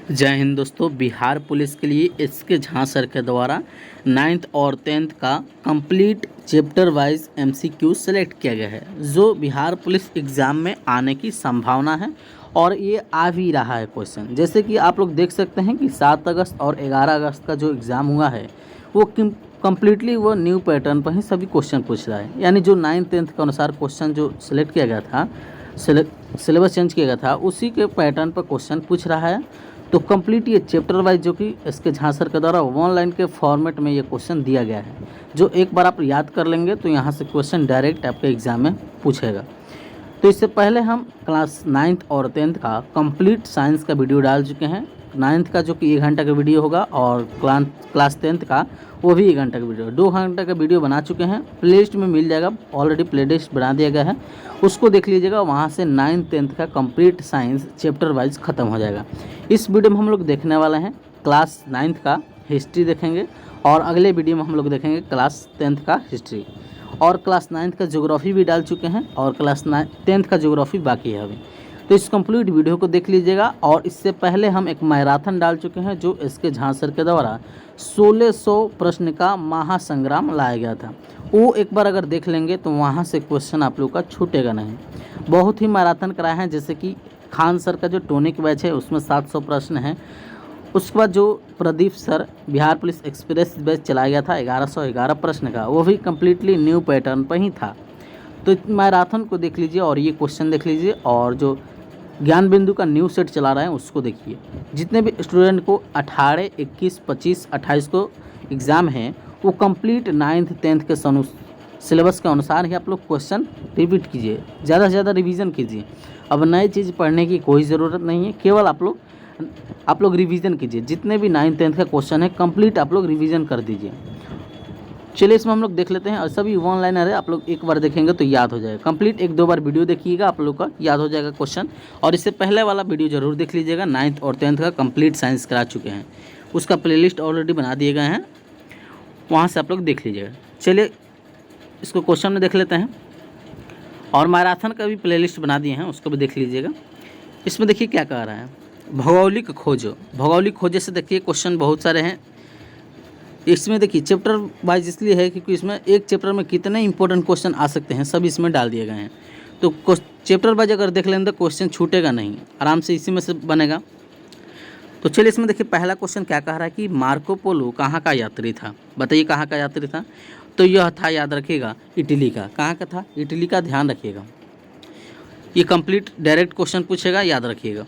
जय हिंद दोस्तों। बिहार पुलिस के लिए एसके झा सर के द्वारा 9th और 10th का complete chapter wise MCQ select किया गया है, जो बिहार पुलिस एग्ज़ाम में आने की संभावना है और ये आ भी रहा है क्वेश्चन। जैसे कि आप लोग देख सकते हैं कि 7 अगस्त और 11 अगस्त का जो एग्ज़ाम हुआ है वो कम्प्लीटली वो न्यू पैटर्न पर ही सभी क्वेश्चन पूछ रहा है। यानी जो 9th 10th के अनुसार क्वेश्चन जो सिलेक्ट किया गया था, सिलेबस चेंज किया गया था, उसी के पैटर्न पर क्वेश्चन पूछ रहा है। तो कंप्लीट ये चैप्टर वाइज जो कि इसके झा सर के द्वारा ऑनलाइन के फॉर्मेट में ये क्वेश्चन दिया गया है, जो एक बार आप याद कर लेंगे तो यहाँ से क्वेश्चन डायरेक्ट आपके एग्ज़ाम में पूछेगा। तो इससे पहले हम क्लास 9th और 10th का कंप्लीट साइंस का वीडियो डाल चुके हैं। 9th का जो कि 1 घंटा का वीडियो होगा और क्लास 10th का वो भी 1 घंटा का वीडियो, 2 घंटा का वीडियो बना चुके हैं। प्लेलिस्ट में मिल जाएगा, ऑलरेडी प्लेलिस्ट बना दिया गया है, उसको देख लीजिएगा। वहाँ से 9th 10th का कंप्लीट साइंस चैप्टर वाइज ख़त्म हो जाएगा। इस वीडियो में हम लोग देखने वाले हैं क्लास 9th का हिस्ट्री देखेंगे और अगले वीडियो में हम लोग देखेंगे क्लास 10th का हिस्ट्री, और क्लास 9th का ज्योग्राफी भी डाल चुके हैं और क्लास 10th का ज्योग्राफी बाकी है अभी। तो इस कंप्लीट वीडियो को देख लीजिएगा। और इससे पहले हम एक मैराथन डाल चुके हैं जो इसके झा सर के द्वारा 1600 प्रश्न का महासंग्राम लाया गया था। वो एक बार अगर देख लेंगे तो वहाँ से क्वेश्चन आप लोग का छूटेगा नहीं। बहुत ही मैराथन कराए हैं, जैसे कि खान सर का जो टोनिक बैच है उसमें 700 प्रश्न हैं। उसके बाद जो Pradeep sir Bihar police express batch चलाया गया था 1111 प्रश्न का, वो भी कम्प्लीटली न्यू पैटर्न पर ही था। तो मैराथन को देख लीजिए और ये क्वेश्चन देख लीजिए, और जो ज्ञान बिंदु का न्यू सेट चला रहे हैं उसको देखिए। जितने भी स्टूडेंट को 18, 21, 25, 28 को एग्ज़ाम है वो कंप्लीट 9th 10th के सिलेबस के अनुसार ही आप लोग क्वेश्चन रिपीट कीजिए, ज़्यादा से ज़्यादा रिवीजन कीजिए। अब नई चीज़ पढ़ने की कोई ज़रूरत नहीं है, केवल आप लोग रिवीजन कीजिए। जितने भी 9th 10th का क्वेश्चन है कंप्लीट आप लोग रिवीजन कर दीजिए। चलिए इसमें हम लोग देख लेते हैं, और सभी ऑनलाइनर है, आप लोग एक बार देखेंगे तो याद हो जाएगा। कंप्लीट 1-2 बार वीडियो देखिएगा, आप लोग का याद हो जाएगा क्वेश्चन। और इससे पहले वाला वीडियो जरूर देख लीजिएगा, 9th और 10th का कंप्लीट साइंस करा चुके हैं, उसका प्लेलिस्ट ऑलरेडी बना दिए गए हैं, वहाँ से आप लोग देख लीजिएगा। चलिए इसको क्वेश्चन में देख लेते हैं, और मैराथन का भी प्लेलिस्ट बना दिए हैं, उसको भी देख लीजिएगा। इसमें देखिए क्या कह रहा है, भौगोलिक खोजो। भौगोलिक खोजे से देखिए क्वेश्चन बहुत सारे हैं। इसमें देखिए चैप्टर वाइज इसलिए है क्योंकि इसमें एक चैप्टर में कितने इंपॉर्टेंट क्वेश्चन आ सकते हैं सब इसमें डाल दिए गए हैं। तो चैप्टर वाइज अगर देख लेंगे तो क्वेश्चन छूटेगा नहीं, आराम से इसी में से बनेगा। तो चलिए इसमें देखिए पहला क्वेश्चन क्या कह रहा है कि मार्को पोलो कहाँ का यात्री था। बताइए कहाँ का यात्री था। तो यह था, याद रखिएगा, इटली का। कहाँ का था? इटली का, ध्यान रखिएगा। ये कंप्लीट डायरेक्ट क्वेश्चन पूछेगा, याद रखिएगा।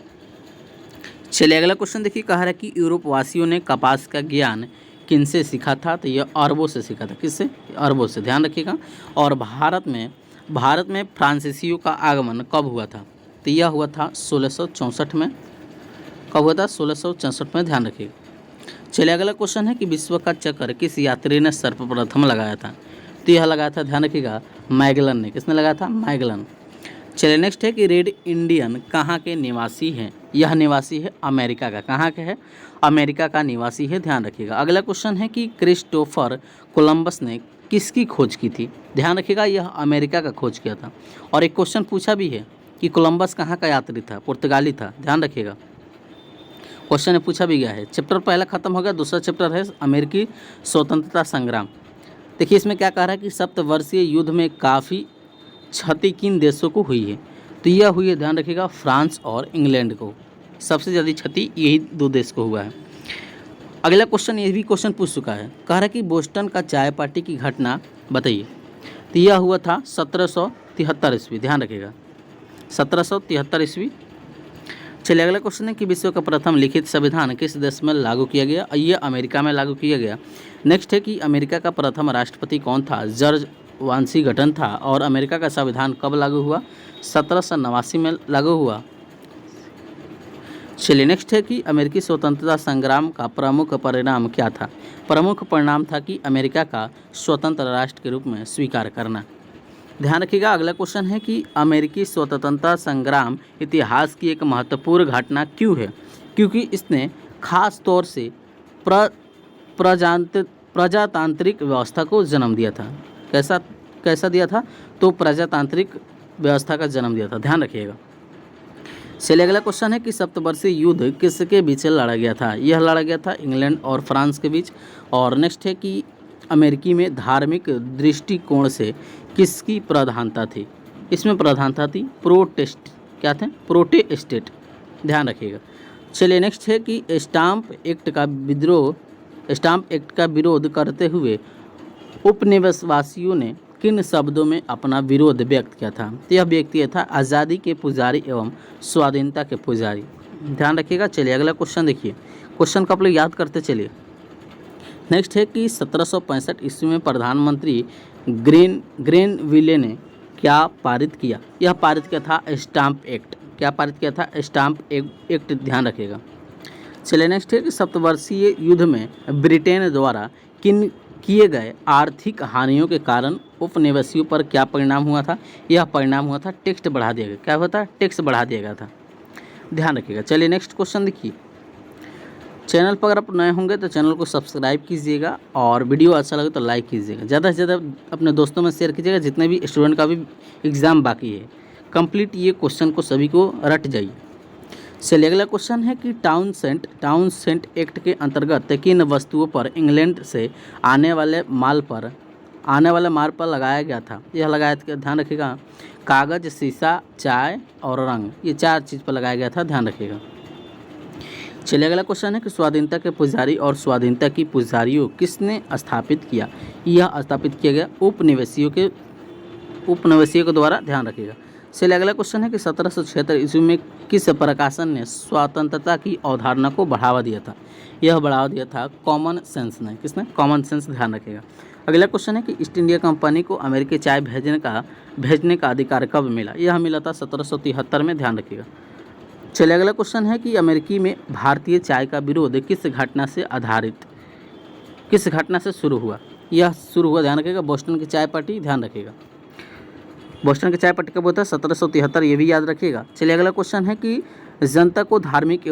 चलिए अगला क्वेश्चन देखिए, कह रहा है कि यूरोप वासियों ने कपास का ज्ञान किनसे सीखा था। तो यह अरबों से सीखा था। किससे? अरबों से, ध्यान रखिएगा। और भारत में फ्रांसीसियों का आगमन कब हुआ था। तो यह हुआ था 1664 में। कब हुआ था? 1664 में, ध्यान रखिएगा। चलिए अगला क्वेश्चन है कि विश्व का चक्कर किस यात्री ने सर्वप्रथम लगाया था। तो यह लगाया था, ध्यान रखिएगा, मैगलन ने। किसने लगाया था? मैगलन। चलिए नेक्स्ट है कि रेड इंडियन कहाँ के निवासी हैं। यह निवासी है अमेरिका का। कहाँ के है? अमेरिका का निवासी है, ध्यान रखिएगा। अगला क्वेश्चन है कि क्रिस्टोफर कोलंबस ने किसकी खोज की थी। ध्यान रखिएगा, यह अमेरिका का खोज किया था। और एक क्वेश्चन पूछा भी है कि कोलंबस कहाँ का यात्री था। पुर्तगाली था, ध्यान रखिएगा। क्वेश्चन में पूछा भी गया है। चैप्टर पहला खत्म हो गया, दूसरा चैप्टर है अमेरिकी स्वतंत्रता संग्राम। देखिए इसमें क्या कह रहा है कि सप्तवर्षीय युद्ध में काफ़ी क्षति किन देशों को हुई है। तो यह हुई है, ध्यान रखिएगा, फ्रांस और इंग्लैंड को। सबसे ज़्यादा क्षति यही 2 देश को हुआ है। अगला क्वेश्चन, ये भी क्वेश्चन पूछ चुका है, कह रहा है कि बोस्टन का चाय पार्टी की घटना बताइए। तो यह हुआ था 1773 ईस्वी, ध्यान रखिएगा, 1773 ईस्वी। चलिए अगला क्वेश्चन है कि विश्व का प्रथम लिखित संविधान किस देश में लागू किया गया। ये अमेरिका में लागू किया गया। नेक्स्ट है कि अमेरिका का प्रथम राष्ट्रपति कौन था। जॉर्ज वाशिंगटन था। और अमेरिका का संविधान कब लागू हुआ? 1789 में लागू हुआ। चलिए नेक्स्ट है कि अमेरिकी स्वतंत्रता संग्राम का प्रमुख परिणाम क्या था। प्रमुख परिणाम था कि अमेरिका का स्वतंत्र राष्ट्र के रूप में स्वीकार करना। ध्यान रखिएगा। अगला क्वेश्चन है कि अमेरिकी स्वतंत्रता संग्राम इतिहास की एक महत्वपूर्ण घटना क्यों है। क्योंकि इसने खास तौर से प्रजातांत्रिक व्यवस्था को जन्म दिया था। कैसा दिया था? तो प्रजातांत्रिक व्यवस्था का जन्म दिया था, ध्यान रखिएगा। चलिए अगला क्वेश्चन है कि सप्तवर्षीय युद्ध किसके बीच लड़ा गया था। यह लड़ा गया था इंग्लैंड और फ्रांस के बीच। और नेक्स्ट है कि अमेरिकी में धार्मिक दृष्टिकोण से किसकी प्रधानता थी। इसमें प्रधानता थी प्रोटेस्टेंट, ध्यान रखिएगा। चलिए नेक्स्ट है कि स्टाम्प एक्ट का विरोध करते हुए उपनिवेशवासियों ने किन शब्दों में अपना विरोध व्यक्त किया था। तो यह व्यक्ति था आज़ादी के पुजारी एवं स्वाधीनता के पुजारी, ध्यान रखिएगा। चलिए अगला क्वेश्चन देखिए, क्वेश्चन को आप लोग याद करते चलिए। नेक्स्ट है कि 1765 ईस्वी में प्रधानमंत्री ग्रेनविले ने क्या पारित किया। यह पारित किया था स्टाम्प एक्ट। क्या पारित किया था? स्टाम्प एक्ट, ध्यान रखिएगा। चलिए नेक्स्ट है कि सप्तवर्षीय युद्ध में ब्रिटेन द्वारा किन किए गए आर्थिक हानियों के कारण उपनिवेशियों पर क्या परिणाम हुआ था। यह परिणाम हुआ था टैक्स बढ़ा दिया गया। क्या हुआ था? टैक्स बढ़ा दिया गया था, ध्यान रखिएगा। चलिए नेक्स्ट क्वेश्चन देखिए। चैनल पर अगर आप नए होंगे तो चैनल को सब्सक्राइब कीजिएगा और वीडियो अच्छा लगे तो लाइक कीजिएगा। ज़्यादा से ज़्यादा अपने दोस्तों में शेयर कीजिएगा। जितने भी स्टूडेंट का भी एग्ज़ाम बाकी है कंप्लीट, ये क्वेश्चन को सभी को रट जाइए। चलिए अगला क्वेश्चन है कि टाउनसेंट एक्ट के अंतर्गत किन वस्तुओं पर इंग्लैंड से आने वाले माल पर लगाया गया था। यह लगाया था, ध्यान रखिएगा, कागज़, शीशा, चाय और रंग, ये 4 चीज़ पर लगाया गया था, ध्यान रखिएगा। चलिए अगला क्वेश्चन है कि स्वाधीनता के पुजारी और स्वाधीनता की पुजारियों किसने स्थापित किया। यह स्थापित किया गया उपनिवेशियों के द्वारा, ध्यान रखिएगा। चलिए अगला क्वेश्चन है कि 1776 ईस्वी में किस प्रकाशन ने स्वतंत्रता की अवधारणा को बढ़ावा दिया था। यह बढ़ावा दिया था कॉमन सेंस ने। किसने? कॉमन सेंस, ध्यान रखिएगा। अगला क्वेश्चन है कि ईस्ट इंडिया कंपनी को अमेरिकी चाय भेजने का अधिकार कब मिला। यह मिला था 1773 में, ध्यान रखिएगा। चलिए अगला क्वेश्चन है कि अमेरिकी में भारतीय चाय का विरोध किस घटना से शुरू हुआ। यह शुरू हुआ, ध्यान रखिएगा, बोस्टन की चाय पार्टी, ध्यान रखिएगा। बोस्टन की चाय पार्टी कब होता है? 1773, ये भी याद रखिएगा। चलिए अगला क्वेश्चन है कि जनता को धार्मिक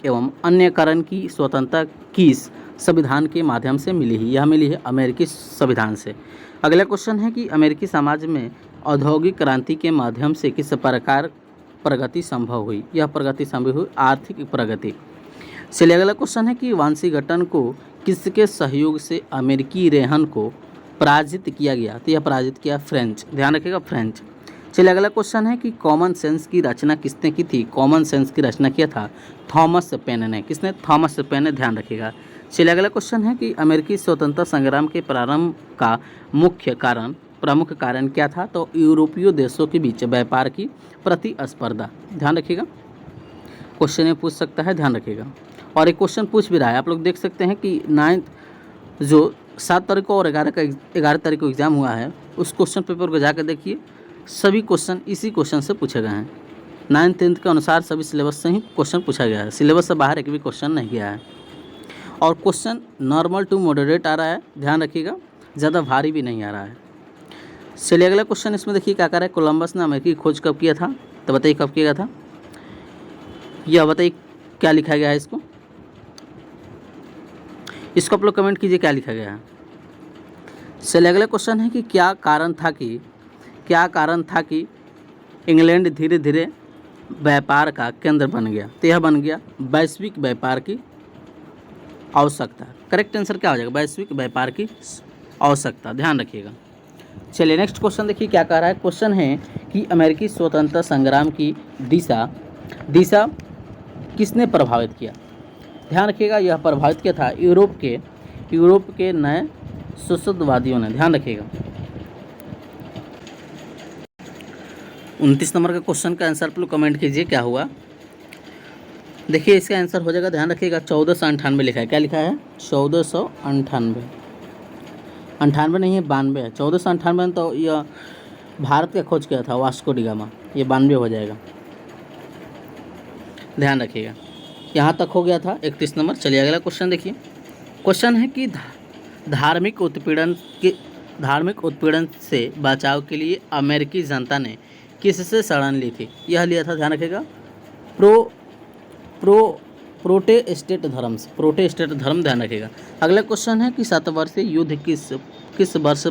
एवं अन्य करण की स्वतंत्रता किस संविधान के माध्यम से मिली है। यह मिली है अमेरिकी संविधान से। अगला क्वेश्चन है कि अमेरिकी समाज में औद्योगिक क्रांति के माध्यम से किस प्रकार प्रगति संभव हुई। यह प्रगति संभव हुई आर्थिक प्रगति। चलिए अगला क्वेश्चन है कि वाशिंगटन को किसके सहयोग से अमेरिकी रेहन को पराजित किया गया। तो यह पराजित किया फ्रेंच, ध्यान रखिएगा, फ्रेंच। चलिए अगला क्वेश्चन है कि कॉमन सेंस की रचना किसने की थी। कॉमन सेंस की रचना किया था थॉमस पेन ने। किसने? थॉमस पेन ने, ध्यान रखिएगा। चलिए अगला क्वेश्चन है कि अमेरिकी स्वतंत्रता संग्राम के प्रारंभ का प्रमुख कारण क्या था। तो यूरोपीय देशों के बीच व्यापार की प्रतिस्पर्धा, ध्यान रखिएगा। क्वेश्चन में पूछ सकता है, ध्यान रखिएगा। और एक क्वेश्चन पूछ भी रहा है, आप लोग देख सकते हैं कि 7 तारीख को और 11 तारीख को एग्ज़ाम हुआ है, उस क्वेश्चन पेपर को जाकर देखिए। सभी क्वेश्चन इसी क्वेश्चन से पूछे गए हैं। 9th 10th के अनुसार सभी सिलेबस से ही क्वेश्चन पूछा गया है। सिलेबस से बाहर एक भी क्वेश्चन नहीं गया है। और क्वेश्चन नॉर्मल टू मॉडरेट आ रहा है, ध्यान रखिएगा, ज़्यादा भारी भी नहीं आ रहा है। चलिए अगला क्वेश्चन इसमें देखिए क्या कर रहा है। कोलंबस ने अमेरिकी खोज कब किया था। तो बताइए कब किया गया था। यह बताइए क्या लिखा गया है इसको आप लोग कमेंट कीजिए क्या लिखा गया है। चलिए अगला क्वेश्चन है कि क्या कारण था कि इंग्लैंड धीरे धीरे व्यापार का केंद्र बन गया। तो यह बन गया वैश्विक व्यापार की आवश्यकता। करेक्ट आंसर क्या हो जाएगा? वैश्विक व्यापार की आवश्यकता, ध्यान रखिएगा। चलिए नेक्स्ट क्वेश्चन देखिए क्या कह रहा है। क्वेश्चन है कि अमेरिकी स्वतंत्रता संग्राम की दिशा किसने प्रभावित किया। ध्यान रखिएगा, यह प्रभावित किया था यूरोप के नए सुशदवादियों ने, ध्यान रखिएगा। 29 नंबर का क्वेश्चन का आंसर आप लोग कमेंट कीजिए क्या हुआ। देखिए इसका आंसर हो जाएगा, ध्यान रखिएगा, 1498 लिखा है। क्या लिखा है? 1498, 98 नहीं है, 92 है। 1498 तो यह भारत का खोज किया था वास्को डी गामा, ये 92 हो जाएगा, ध्यान रखिएगा। यहाँ तक हो गया था 31 नंबर। चलिए अगला क्वेश्चन देखिए। क्वेश्चन है कि धार्मिक उत्पीड़न से बचाव के लिए अमेरिकी जनता ने किससे शरण ली थी। यह लिया था, ध्यान रखिएगा, प्रोटेस्टेंट धर्म, ध्यान रखिएगा। अगला क्वेश्चन है कि 7 वर्षीय युद्ध किस वर्ष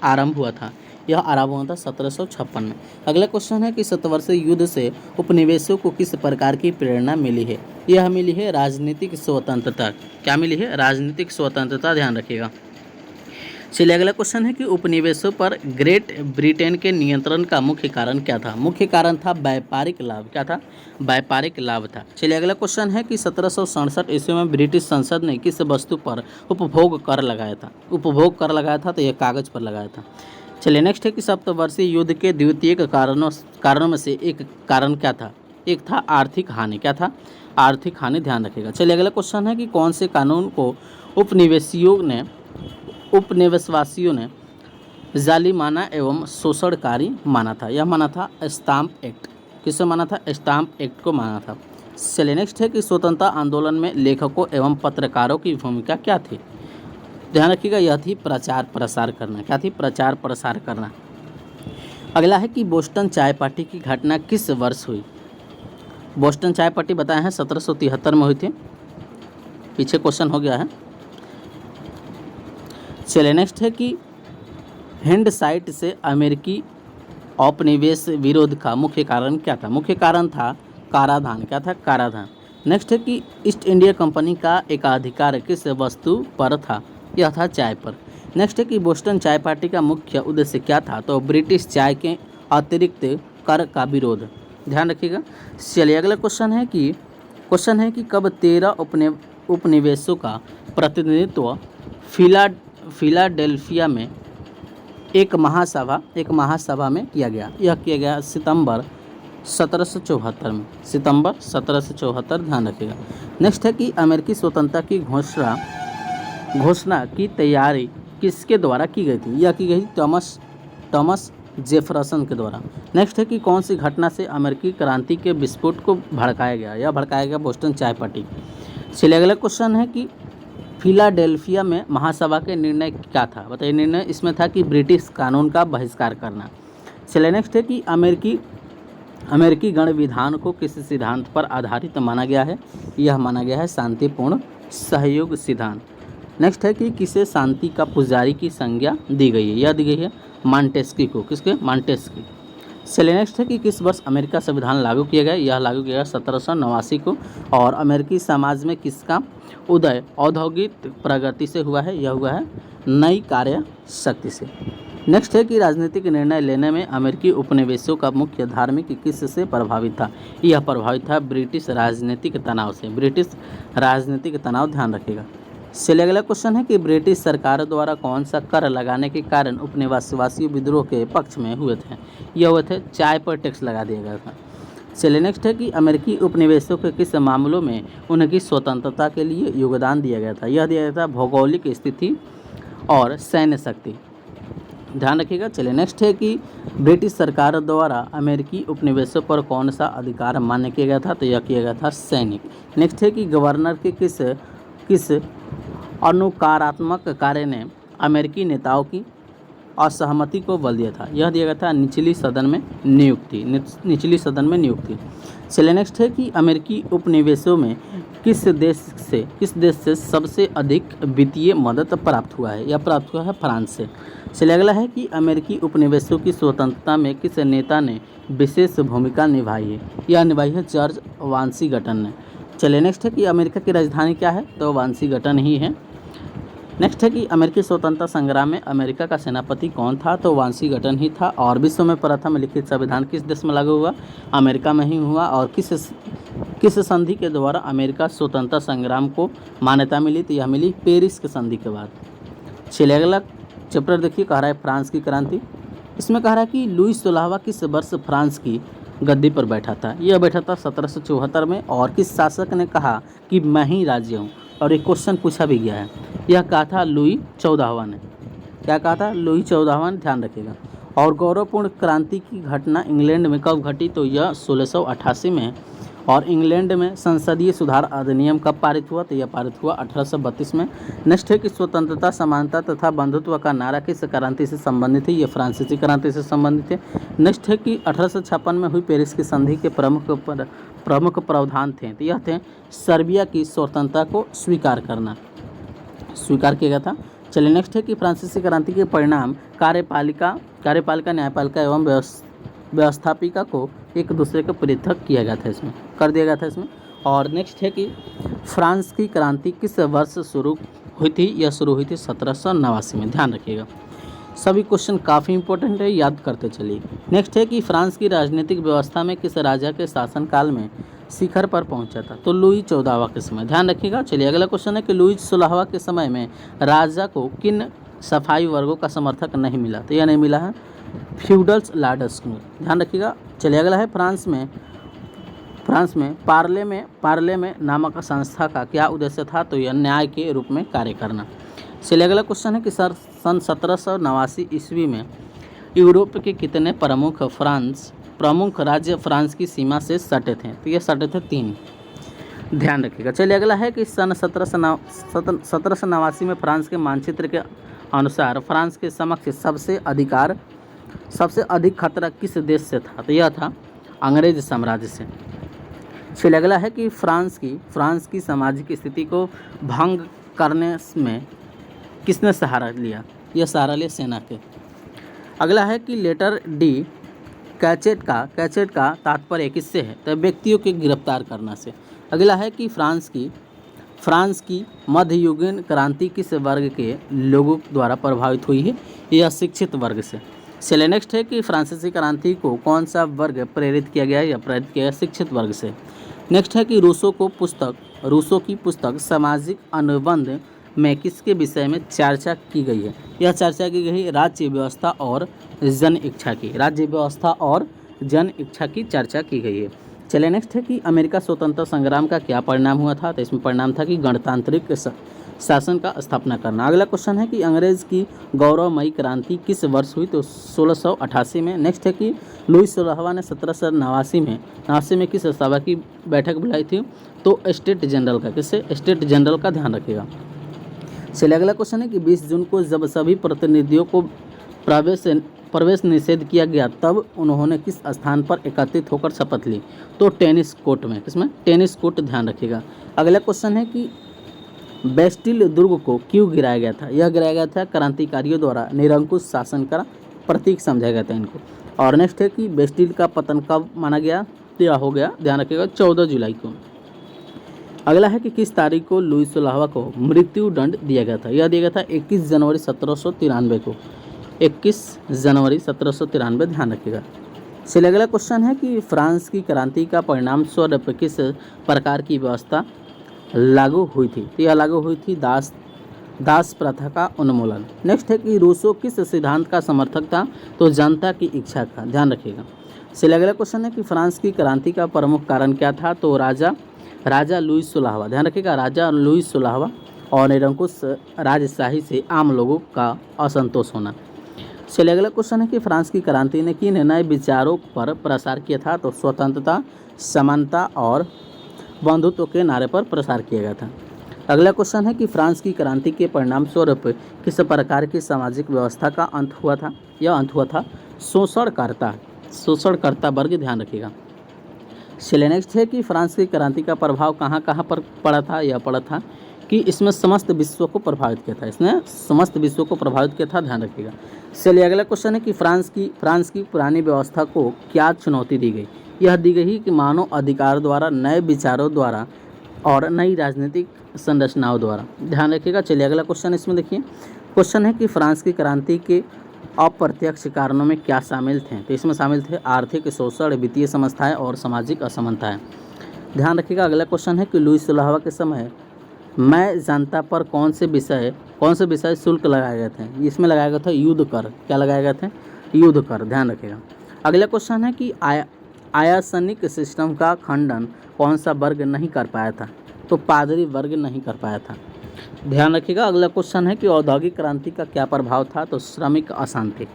आरंभ हुआ था। यह आरंभ हुआ था 1756 में। अगला क्वेश्चन है कि शतवर्षीय युद्ध से उपनिवेशों को किस प्रकार की प्रेरणा मिली है? यह मिली है राजनीतिक स्वतंत्रता। क्या मिली है? राजनीतिक स्वतंत्रता, ध्यान रखिएगा। चलिए अगला क्वेश्चन है कि उपनिवेशों पर ग्रेट ब्रिटेन के नियंत्रण का मुख्य कारण क्या था? मुख्य कारण था व्यापारिक लाभ। क्या था? व्यापारिक लाभ था। चलिए अगला क्वेश्चन है कि 1767 ईस्वी में ब्रिटिश संसद ने किस वस्तु पर उपभोग कर लगाया था? उपभोग कर लगाया था तो यह कागज पर लगाया था। चलिए नेक्स्ट है कि सप्तवर्षीय युद्ध के द्वितीय कारणों में से एक कारण क्या था? एक था आर्थिक हानि। क्या था? आर्थिक हानि, ध्यान रखिएगा। चलिए अगला क्वेश्चन है कि कौन से कानून को उपनिवेशवासियों ने जालिमाना एवं शोषणकारी माना था? यह माना था स्टाम्प एक्ट। किसे माना था? स्टाम्प एक्ट को माना था। चलिए नेक्स्ट है कि स्वतंत्रता आंदोलन में लेखकों एवं पत्रकारों की भूमिका क्या थी? ध्यान रखिएगा, यह थी प्रचार प्रसार करना। क्या थी? प्रचार प्रसार करना। अगला है कि बोस्टन चाय पार्टी की घटना किस वर्ष हुई? बोस्टन चाय पार्टी बताए हैं 1773 में हुई थी। पीछे क्वेश्चन हो गया है। चलिए नेक्स्ट है कि हिंडसाइट से अमेरिकी औपनिवेश विरोध का मुख्य कारण क्या था? मुख्य कारण था कराधान। क्या था? कराधान। नेक्स्ट है कि ईस्ट इंडिया कंपनी का एकाधिकार किस वस्तु पर था? यह था चाय पर। नेक्स्ट है कि बोस्टन चाय पार्टी का मुख्य उद्देश्य क्या था? तो ब्रिटिश चाय के अतिरिक्त कर का विरोध। ध्यान रखिएगा। चलिए अगला क्वेश्चन है कि कब 13 उपनिवेशों का प्रतिनिधित्व फिलाडेल्फिया में एक महासभा में किया गया? यह किया गया सितंबर 1774 में। सितंबर 1774, ध्यान रखिएगा। नेक्स्ट है कि अमेरिकी स्वतंत्रता की घोषणा की तैयारी किसके द्वारा की गई थी? यह की गई थॉमस जेफरसन के द्वारा। नेक्स्ट है कि कौन सी घटना से अमेरिकी क्रांति के विस्फोट को भड़काया गया? यह भड़काया गया बोस्टन चाय पार्टी। चलिए अगला क्वेश्चन है कि फिलाडेल्फिया में महासभा के निर्णय क्या था? बताइए। निर्णय इसमें था कि ब्रिटिश कानून का बहिष्कार करना। चलिए नेक्स्ट है कि अमेरिकी गण विधान को किस सिद्धांत पर आधारित माना गया है? यह माना गया है शांतिपूर्ण सहयोग सिद्धांत। नेक्स्ट है कि किसे शांति का पुजारी की संज्ञा दी गई है? यह दी गई है मॉन्टेस्क्यू को। किसके? मॉन्टेस्क्यू। चलिए नेक्स्ट है कि किस वर्ष अमेरिका संविधान लागू किया गया? यह लागू किया गया 1789 को। और अमेरिकी समाज में किसका उदय औद्योगिक प्रगति से हुआ है? यह हुआ है नई कार्य शक्ति से। नेक्स्ट है कि राजनीतिक निर्णय लेने में अमेरिकी उपनिवेशों का मुख्य धार्मिक किससे प्रभावित था? यह प्रभावित था ब्रिटिश राजनीतिक तनाव से। ब्रिटिश राजनीतिक तनाव, ध्यान रखिएगा। चलिए अगला क्वेश्चन है कि ब्रिटिश सरकार द्वारा कौन सा कर लगाने के कारण उपनिवेशवासी विद्रोह के पक्ष में हुए थे? यह हुए थे चाय पर टैक्स लगा दिया गया था। चलिए नेक्स्ट है कि अमेरिकी उपनिवेशों के किस मामलों में उनकी स्वतंत्रता के लिए योगदान दिया गया था? यह दिया गया था भौगोलिक स्थिति और सैन्य शक्ति। ध्यान रखिएगा। चलिए नेक्स्ट है कि ब्रिटिश सरकार द्वारा अमेरिकी उपनिवेशों पर कौन सा अधिकार मान्य किया गया था? तो यह किया गया था सैनिक। नेक्स्ट है कि गवर्नर के किस अनुकारात्मक कार्य ने अमेरिकी नेताओं की असहमति को बल दिया था? यह दिया गया था निचली सदन में नियुक्ति। चलिए नेक्स्ट है कि अमेरिकी उपनिवेशों में किस देश से सबसे अधिक वित्तीय मदद प्राप्त हुआ है? यह प्राप्त हुआ है फ्रांस से। चलिए अगला है कि अमेरिकी उपनिवेशों की स्वतंत्रता में किस नेता ने विशेष भूमिका निभाई है? यह निभाई है जॉर्ज वाशिंगटन ने। चलिए नेक्स्ट है कि अमेरिका की राजधानी क्या है? तो वाशिंगटन ही है। नेक्स्ट है कि अमेरिकी स्वतंत्रता संग्राम में अमेरिका का सेनापति कौन था? तो वाशिंगटन ही था। और विश्व में प्रथम लिखित संविधान किस देश में लागू हुआ? अमेरिका में ही हुआ। और किस संधि के द्वारा अमेरिका स्वतंत्रता संग्राम को मान्यता मिली? तो यह मिली पेरिस के संधि के बाद। चलिए अगला चैप्टर देखिए, कह रहा है फ्रांस की क्रांति। इसमें कह रहा है कि लुई 16वां किस वर्ष फ्रांस की गद्दी पर बैठा था? यह बैठा था 1774 में। और किस शासक ने कहा कि मैं ही राज्य हूँ? और एक क्वेश्चन पूछा भी गया है। यह कहा था लुई 14वां ने। क्या कहा था? लुई 14वां ने, ध्यान रखिएगा। और गौरवपूर्ण क्रांति की घटना इंग्लैंड में कब घटी? तो यह 1688 में। और इंग्लैंड में संसदीय सुधार अधिनियम कब पारित हुआ? तो यह पारित हुआ 1832 में। नेक्स्ट है कि स्वतंत्रता, समानता तथा बंधुत्व का नारा किस क्रांति से संबंधित है? यह फ्रांसीसी क्रांति से संबंधित है। नेक्स्ट है कि 1856 में हुई पेरिस की संधि के प्रमुख प्रावधान थे। तो यह थे सर्बिया की स्वतंत्रता को स्वीकार किया गया था चलिए नेक्स्ट है कि फ्रांसीसी क्रांति के परिणाम कार्यपालिका न्यायपालिका एवं व्यवस्थापिका को एक दूसरे को पृथक किया गया था, इसमें कर दिया गया था इसमें। और नेक्स्ट है कि फ्रांस की क्रांति किस वर्ष शुरू हुई थी? यह शुरू हुई थी 1789 में, ध्यान रखिएगा। सभी क्वेश्चन काफ़ी इंपॉर्टेंट है, याद करते चलिए। नेक्स्ट है कि फ्रांस की राजनीतिक व्यवस्था में किस राजा के शासनकाल में शिखर पर पहुंचा था? तो लुई 14वां के समय, ध्यान रखिएगा। चलिए अगला क्वेश्चन है कि लुई 16वां के समय में राजा को किन सफाई वर्गों का समर्थक नहीं मिला? तो यह नहीं मिला है फ्यूडल्स लॉर्ड्स को, ध्यान रखिएगा। चलिए अगला है फ्रांस में पार्ले में नामक संस्था का क्या उद्देश्य था? तो यह न्याय के रूप में कार्य करना। चलिए अगला क्वेश्चन है कि सन 1789 ईस्वी में यूरोप के कितने प्रमुख राज्य फ्रांस की सीमा से सटे थे? तो ये सटे थे 3, ध्यान रखिएगा। चलिए अगला है कि सन 1789 में फ्रांस के मानचित्र के अनुसार फ्रांस के समक्ष सबसे अधिक खतरा किस देश से था? तो यह था अंग्रेज साम्राज्य से। चलिए अगला है कि फ्रांस की सामाजिक स्थिति को भंग करने में किसने सहारा लिया? यह सहारा लिया सेना के। अगला है कि लेटर डी कैचेट का तात्पर्य किससे है? तो व्यक्तियों के गिरफ्तार करना से। अगला है कि फ्रांस की मध्ययुगीन क्रांति किस वर्ग के लोगों द्वारा प्रभावित हुई है? यह शिक्षित वर्ग से। चलिए नेक्स्ट है कि फ्रांसीसी क्रांति को कौन सा वर्ग प्रेरित किया गया? या प्रेरित किया गया शिक्षित वर्ग से। नेक्स्ट है कि रूसो की पुस्तक सामाजिक अनुबंध में किसके विषय में चर्चा की गई है? यह चर्चा की गई राज्य व्यवस्था और जन इच्छा की चर्चा की गई है। चलिए नेक्स्ट है कि अमेरिका स्वतंत्रता संग्राम का क्या परिणाम हुआ था? तो इसमें परिणाम था कि गणतांत्रिक शासन का स्थापना करना। अगला क्वेश्चन है कि अंग्रेज की गौरवमयी क्रांति किस वर्ष हुई? तो 1688 में। नेक्स्ट है कि लुई 16वां ने 1789 में किस सभा की बैठक बुलाई थी? तो स्टेट जनरल का ध्यान रखिएगा। चलिए अगला क्वेश्चन है कि 20 जून को जब सभी प्रतिनिधियों को प्रवेश निषेध किया गया तब उन्होंने किस स्थान पर एकत्रित होकर शपथ ली? तो टेनिस कोर्ट में, किसमें? टेनिस कोर्ट, ध्यान रखिएगा। अगला क्वेश्चन है कि बेस्टिल दुर्ग को क्यों गिराया गया था? यह गिराया गया था क्रांतिकारियों द्वारा निरंकुश शासन का प्रतीक समझा गया था इनको। और नेक्स्ट है कि बेस्टिल का पतन कब माना गया? यह हो गया, ध्यान रखिएगा, 14 जुलाई को। अगला है कि किस तारीख को लुई 16वां को मृत्यु दंड दिया गया था? यह दिया गया था 21 जनवरी 1793 को, 21 जनवरी 1793, ध्यान रखिएगा। चलिए अगला क्वेश्चन है कि फ्रांस की क्रांति का परिणाम स्वरूप किस प्रकार की व्यवस्था लागू हुई थी? तो यह लागू हुई थी दास प्रथा का उन्मूलन। नेक्स्ट है कि रूसो किस सिद्धांत का समर्थक था? तो जनता की इच्छा का, ध्यान रखिएगा। चलिए अगला क्वेश्चन है कि फ्रांस की क्रांति का प्रमुख कारण क्या था? तो राजा लुई 16वां, ध्यान रखिएगा, राजा लुई 16वां और निरंकुश राजशाही से आम लोगों का असंतोष होना। चलिए अगला क्वेश्चन है कि फ्रांस की क्रांति ने किन नए विचारों पर प्रसार किया था? तो स्वतंत्रता, समानता और बंधुत्व के नारे पर प्रसार किया गया था। अगला क्वेश्चन है कि फ्रांस की क्रांति के परिणाम स्वरूप किस प्रकार की सामाजिक व्यवस्था का अंत हुआ था? यह अंत हुआ था शोषणकर्ता वर्ग, ध्यान रखिएगा। चलिए नेक्स्ट है कि फ्रांस की क्रांति का प्रभाव कहाँ पर पड़ा था? यह पड़ा था कि इसमें समस्त विश्व को प्रभावित किया था, ध्यान रखिएगा। चलिए अगला क्वेश्चन है कि फ्रांस की पुरानी व्यवस्था को क्या चुनौती दी गई? यह दी गई कि मानव अधिकार द्वारा, नए विचारों द्वारा और नई राजनीतिक संरचनाओं द्वारा, ध्यान रखिएगा। चलिए अगला क्वेश्चन इसमें देखिए, क्वेश्चन है कि फ्रांस की क्रांति के अप्रत्यक्ष कारणों में क्या शामिल थे? तो इसमें शामिल थे आर्थिक शोषण, वित्तीय समस्याएं और सामाजिक असमानताएं, ध्यान रखिएगा। अगला क्वेश्चन है कि लुई 16वां के समय मैं जनता पर कौन से विषय शुल्क लगाए गए थे? इसमें लगाया गया था युद्ध कर, क्या लगाए गए थे? युद्ध कर, ध्यान रखिएगा। अगला क्वेश्चन है कि आयासनिक सिस्टम का खंडन कौन सा वर्ग नहीं कर पाया था? तो पादरी वर्ग नहीं कर पाया था, ध्यान रखिएगा। अगला क्वेश्चन है कि औद्योगिक क्रांति का क्या प्रभाव था? तो श्रमिक अशांति।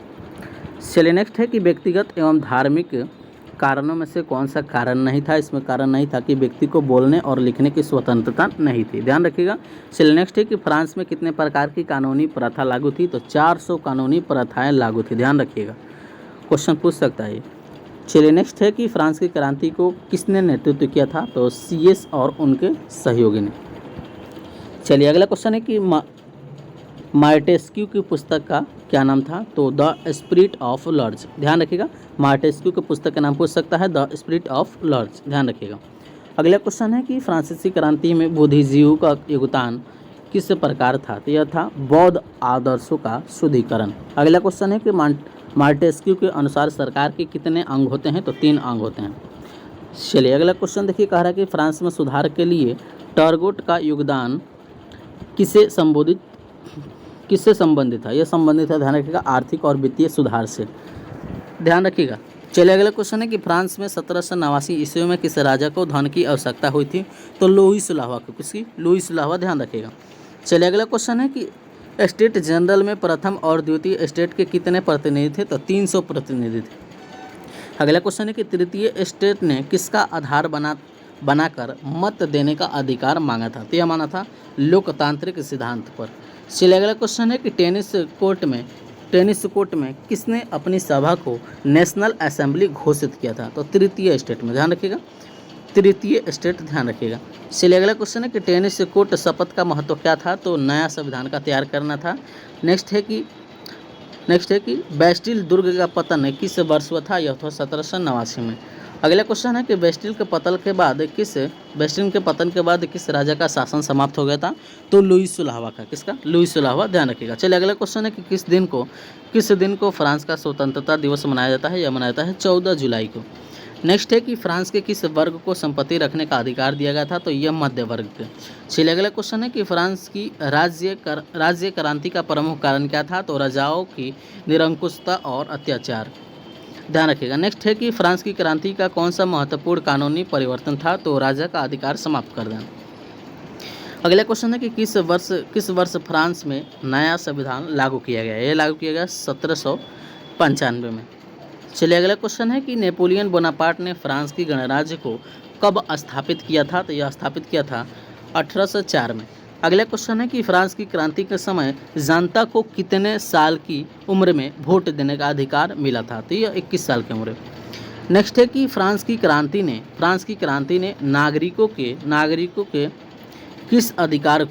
चलिए नेक्स्ट है कि व्यक्तिगत एवं धार्मिक कारणों में से कौन सा कारण नहीं था? इसमें कारण नहीं था कि व्यक्ति को बोलने और लिखने की स्वतंत्रता नहीं थी, ध्यान रखिएगा। चलिए नेक्स्ट है कि फ्रांस में कितने प्रकार की कानूनी प्रथा लागू थी? तो 400 कानूनी प्रथाएं लागू थी, ध्यान रखिएगा, क्वेश्चन पूछ सकता है। चलिए नेक्स्ट है कि फ्रांस की क्रांति को किसने नेतृत्व किया था? तो सीएस और उनके सहयोगी ने। चलिए अगला क्वेश्चन है कि मार्टेस्क्यू की पुस्तक का क्या नाम था? तो द स्पिरिट ऑफ लॉर्ड्स। ध्यान रखिएगा, मार्टेस्क्यू की पुस्तक का नाम पूछ सकता है द स्पिरिट ऑफ लॉर्ड्स, ध्यान रखिएगा। अगला क्वेश्चन है कि फ्रांसीसी क्रांति में बुद्धिजीवियों का योगदान किस प्रकार था? तो यह था बौद्ध आदर्शों का शुद्धिकरण। अगला क्वेश्चन है कि मार्टेस्क्यू के अनुसार सरकार के कितने अंग होते हैं? तो 3 अंग होते हैं। चलिए अगला क्वेश्चन देखिए, कह रहा है कि फ्रांस में सुधार के लिए टर्गोट का योगदान किससे संबंधित है? यह संबंधित है, ध्यान रखिएगा, आर्थिक और वित्तीय सुधार से, ध्यान रखिएगा। चलिए अगला क्वेश्चन है कि फ्रांस में 1789 ईस्वी में किस राजा को धन की आवश्यकता हुई थी? तो लुईस लावा को। किसकी? लुईस लावा, ध्यान रखिएगा। चलिए अगला क्वेश्चन है कि स्टेट जनरल में प्रथम और द्वितीय स्टेट के कितने प्रतिनिधि थे? तो 300 प्रतिनिधि थे। अगला क्वेश्चन है कि तृतीय स्टेट ने किसका आधार बनाकर मत देने का अधिकार मांगा था? तो यह माना था लोकतांत्रिक सिद्धांत पर। चलिए अगला क्वेश्चन है कि टेनिस कोर्ट में किसने अपनी सभा को नेशनल असेंबली घोषित किया था? तो तृतीय स्टेट में, ध्यान रखिएगा, तृतीय स्टेट, ध्यान रखिएगा। चलिए अगला क्वेश्चन है कि टेनिस कोर्ट शपथ का महत्व क्या था? तो नया संविधान का तैयार करना था। नेक्स्ट है कि बेस्टिल दुर्ग का पतन किस वर्ष हुआ था? यह था 1789 में। अगला क्वेश्चन है कि बेस्टिल के पतन के बाद किस राजा का शासन समाप्त हो गया था? तो लुईस सुलावा का। किसका? लुईस सुलावा, ध्यान रखिएगा। चलिए अगला क्वेश्चन है कि किस दिन को फ्रांस का स्वतंत्रता दिवस मनाया जाता है? यह मनाया जाता है 14 जुलाई को। नेक्स्ट है कि फ्रांस के किस वर्ग को संपत्ति रखने का अधिकार दिया गया था? तो यह मध्य वर्ग के। चलिए अगला क्वेश्चन है कि फ्रांस की राज्य क्रांति का प्रमुख कारण क्या था? तो राजाओं की निरंकुशता और अत्याचार, ध्यान रखिएगा। नेक्स्ट है कि फ्रांस की क्रांति का कौन सा महत्वपूर्ण कानूनी परिवर्तन था? तो राजा का अधिकार समाप्त कर देना। अगला क्वेश्चन है कि किस वर्ष फ्रांस में नया संविधान लागू किया गया? यह लागू किया गया 1795 में। चलिए अगला क्वेश्चन है कि नेपोलियन बोनापार्ट ने फ्रांस की गणराज्य को कब स्थापित किया था? तो यह स्थापित किया था 1804 में। अगला क्वेश्चन है कि फ्रांस की क्रांति के समय जनता को कितने साल की उम्र में वोट देने का अधिकार मिला था? तो यह 21 साल की उम्र। नेक्स्ट है कि फ्रांस की क्रांति ने नागरिकों के किस अधिकार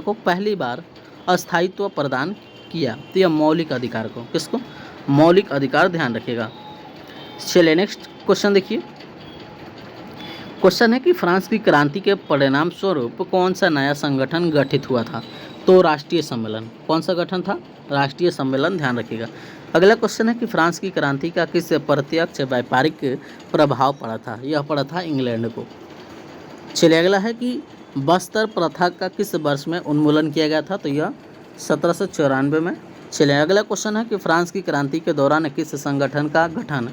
को पहली बार अस्थायित्व प्रदान किया? तो यह मौलिक अधिकार को। किसको? मौलिक अधिकार, ध्यान रखिएगा। चलिए नेक्स्ट क्वेश्चन देखिए। क्वेश्चन है कि फ्रांस की क्रांति के परिणाम स्वरूप कौन सा नया संगठन गठित हुआ था? तो राष्ट्रीय सम्मेलन। कौन सा गठन था? राष्ट्रीय सम्मेलन, ध्यान रखिएगा। अगला क्वेश्चन है कि फ्रांस की क्रांति का किस प्रत्यक्ष व्यापारिक प्रभाव पड़ा था? यह पड़ा था इंग्लैंड को। चलिए अगला है कि बस्तर प्रथा का किस वर्ष में उन्मूलन किया गया था? तो यह 1794 में। चलिए अगला क्वेश्चन है कि फ्रांस की क्रांति के दौरान किस संगठन का गठन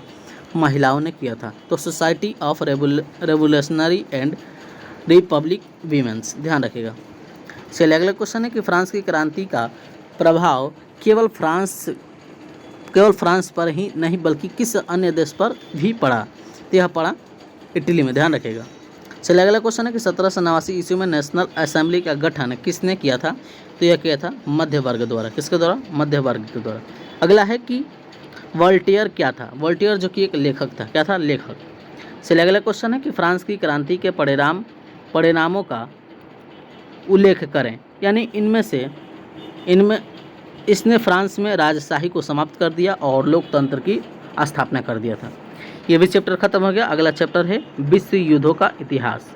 महिलाओं ने किया था? तो society of revolutionary and Republic women's, ध्यान रखिएगा। चलिए अगला क्वेश्चन है कि फ्रांस की क्रांति का प्रभाव केवल फ्रांस पर ही नहीं बल्कि किस अन्य देश पर भी पड़ा? तो यह पड़ा इटली में, ध्यान रखिएगा। चलिए अगला क्वेश्चन है कि 1789 ईस्वी में नेशनल असेंबली का गठन किसने किया था? तो यह किया था मध्य वर्ग द्वारा। किसके द्वारा? मध्य वर्ग के द्वारा। अगला है कि वोल्टेयर क्या था? वोल्टेयर जो कि एक लेखक था। क्या था? लेखक। चलिए अगला क्वेश्चन है कि फ्रांस की क्रांति के परिणामों का उल्लेख करें, यानी इसने फ्रांस में राजशाही को समाप्त कर दिया और लोकतंत्र की स्थापना कर दिया था। ये भी चैप्टर खत्म हो गया। अगला चैप्टर है विश्व युद्धों का इतिहास।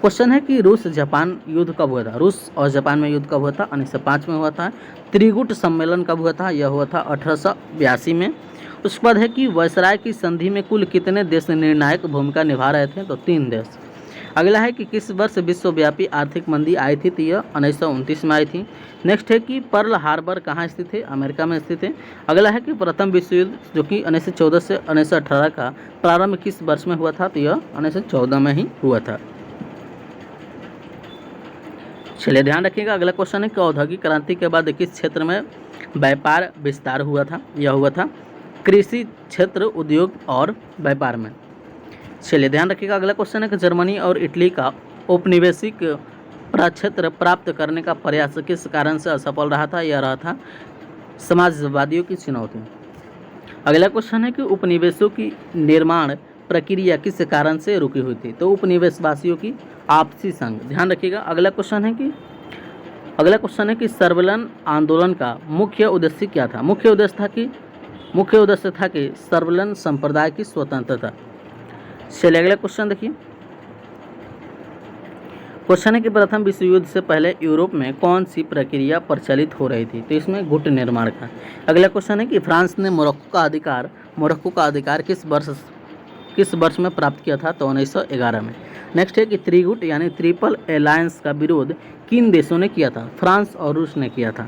क्वेश्चन है कि रूस जापान युद्ध कब हुआ था? रूस और जापान में युद्ध कब हुआ था? 1905 में हुआ था। त्रिगुट सम्मेलन कब हुआ था? यह हुआ था 1882 में। उसके बाद है कि वायसराय की संधि में कुल कितने देश निर्णायक भूमिका निभा रहे थे? तो 3 देश। अगला है कि किस वर्ष विश्वव्यापी आर्थिक मंदी आई थी? तो यह 1929 में आई थी। नेक्स्ट है कि पर्ल हार्बर कहाँ स्थित है? अमेरिका में स्थित है। अगला है कि प्रथम विश्व युद्ध जो कि 1914 से 1918 का प्रारंभ किस वर्ष में हुआ था? तो यह 1914 में ही हुआ था। चलिए ध्यान रखिएगा। अगला क्वेश्चन है कि औद्योगिक क्रांति के बाद किस क्षेत्र में व्यापार विस्तार हुआ था? यह हुआ था कृषि क्षेत्र, उद्योग और व्यापार में। चलिए ध्यान रखिएगा। अगला क्वेश्चन है कि जर्मनी और इटली का औपनिवेशिक प्रक्षेत्र प्राप्त करने का प्रयास किस कारण से असफल रहा था? यह रहा था समाजवादियों की चुनौती। अगला क्वेश्चन है कि उपनिवेशों की निर्माण प्रक्रिया किस कारण से रुकी हुई थी? तो उपनिवेशवासियों की आपसी संघ, ध्यान रखिएगा। अगला क्वेश्चन है कि अगला क्वेश्चन है कि सर्वलन आंदोलन का मुख्य उद्देश्य क्या था। मुख्य उद्देश्य था कि सर्वलन संप्रदाय की स्वतंत्रता। चलिए अगला क्वेश्चन देखिए। क्वेश्चन है कि प्रथम विश्व युद्ध से पहले यूरोप में कौन सी प्रक्रिया प्रचलित हो रही थी। तो इसमें गुट निर्माण का। अगला क्वेश्चन है कि फ्रांस ने मोरक्को का अधिकार किस वर्ष में प्राप्त किया था। तो 1911 में। नेक्स्ट है कि त्रिगुट यानी ट्रिपल अलायंस का विरोध किन देशों ने किया था। फ्रांस और रूस ने किया था।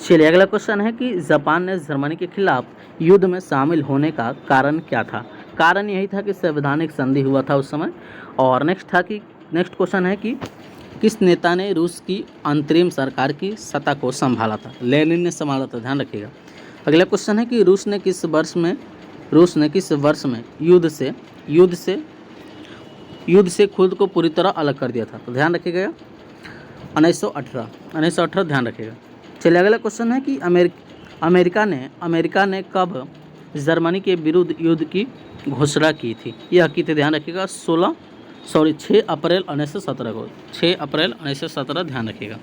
चलिए अगला क्वेश्चन है कि जापान ने जर्मनी के खिलाफ युद्ध में शामिल होने का कारण क्या था। कारण यही था कि संवैधानिक संधि हुआ था उस समय। और नेक्स्ट क्वेश्चन है कि किस नेता ने रूस की अंतरिम सरकार की सत्ता को संभाला था। लेनिन ने संभाला था, ध्यान रखिएगा। अगला क्वेश्चन है कि रूस ने किस वर्ष में युद्ध से खुद को पूरी तरह अलग कर दिया था। तो ध्यान रखिएगा 1918 ध्यान रखिएगा। चलिए अगला क्वेश्चन है कि अमेरिका ने कब जर्मनी के विरुद्ध युद्ध की घोषणा की थी। यह की थी, ध्यान रखिएगा 6 अप्रैल 1917 को। 6 अप्रैल 1917 ध्यान रखिएगा।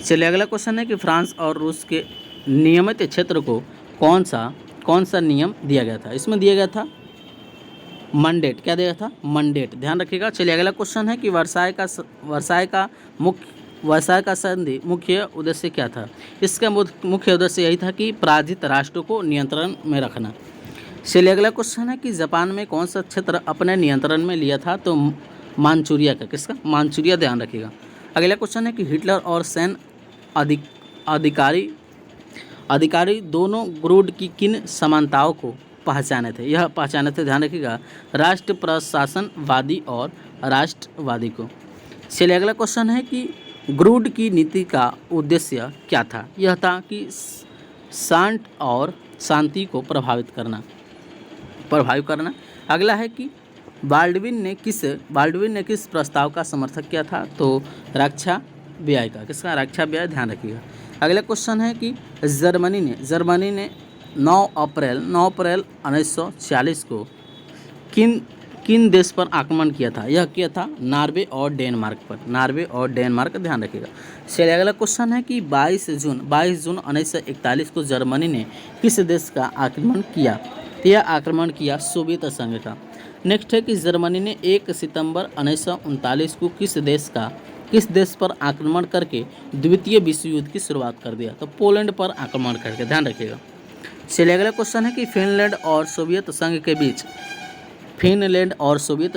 चलिए अगला क्वेश्चन है कि फ्रांस और रूस के नियमित क्षेत्र को कौन सा नियम दिया गया था। इसमें दिया गया था मंडेट। क्या दिया था? मंडेट, ध्यान रखिएगा। चलिए अगला क्वेश्चन है कि वर्साय का संधि मुख्य उद्देश्य क्या था। इसका मुख्य उद्देश्य यही था कि पराजित राष्ट्रों को नियंत्रण में रखना। चलिए अगला क्वेश्चन है कि जापान में कौन सा क्षेत्र अपने नियंत्रण में लिया था। तो मानचूरिया का। किसका? मानचूरिया, ध्यान रखिएगा। अगला क्वेश्चन है कि हिटलर और सैन्य अधिकारी दोनों ग्रुड की किन समानताओं को पहचाने थे। ध्यान रखिएगा राष्ट्र प्रशासनवादी और राष्ट्रवादी को। चलिए अगला क्वेश्चन है कि ग्रुड की नीति का उद्देश्य क्या था। यह था कि शांति और शांति को प्रभावित करना। अगला है कि बाल्डविन ने किस प्रस्ताव का समर्थन किया था। तो रक्षा व्यय का। किसका? रक्षा व्यय, ध्यान रखिएगा। अगला क्वेश्चन है कि जर्मनी ने 9 अप्रैल 1940 को किन देश पर आक्रमण किया था। यह किया था नॉर्वे और डेनमार्क, ध्यान रखिएगा। चलिए अगला क्वेश्चन है कि 22 जून 1941 को जर्मनी ने किस देश का आक्रमण किया। तो यह आक्रमण किया सोवियत संघ का। नेक्स्ट है कि जर्मनी ने 1 सितंबर 1939 को किस देश पर आक्रमण करके द्वितीय विश्व युद्ध की शुरुआत कर दिया। तो पोलैंड पर आक्रमण करके, ध्यान रखिएगा। चलिए अगला क्वेश्चन है कि फिनलैंड और सोवियत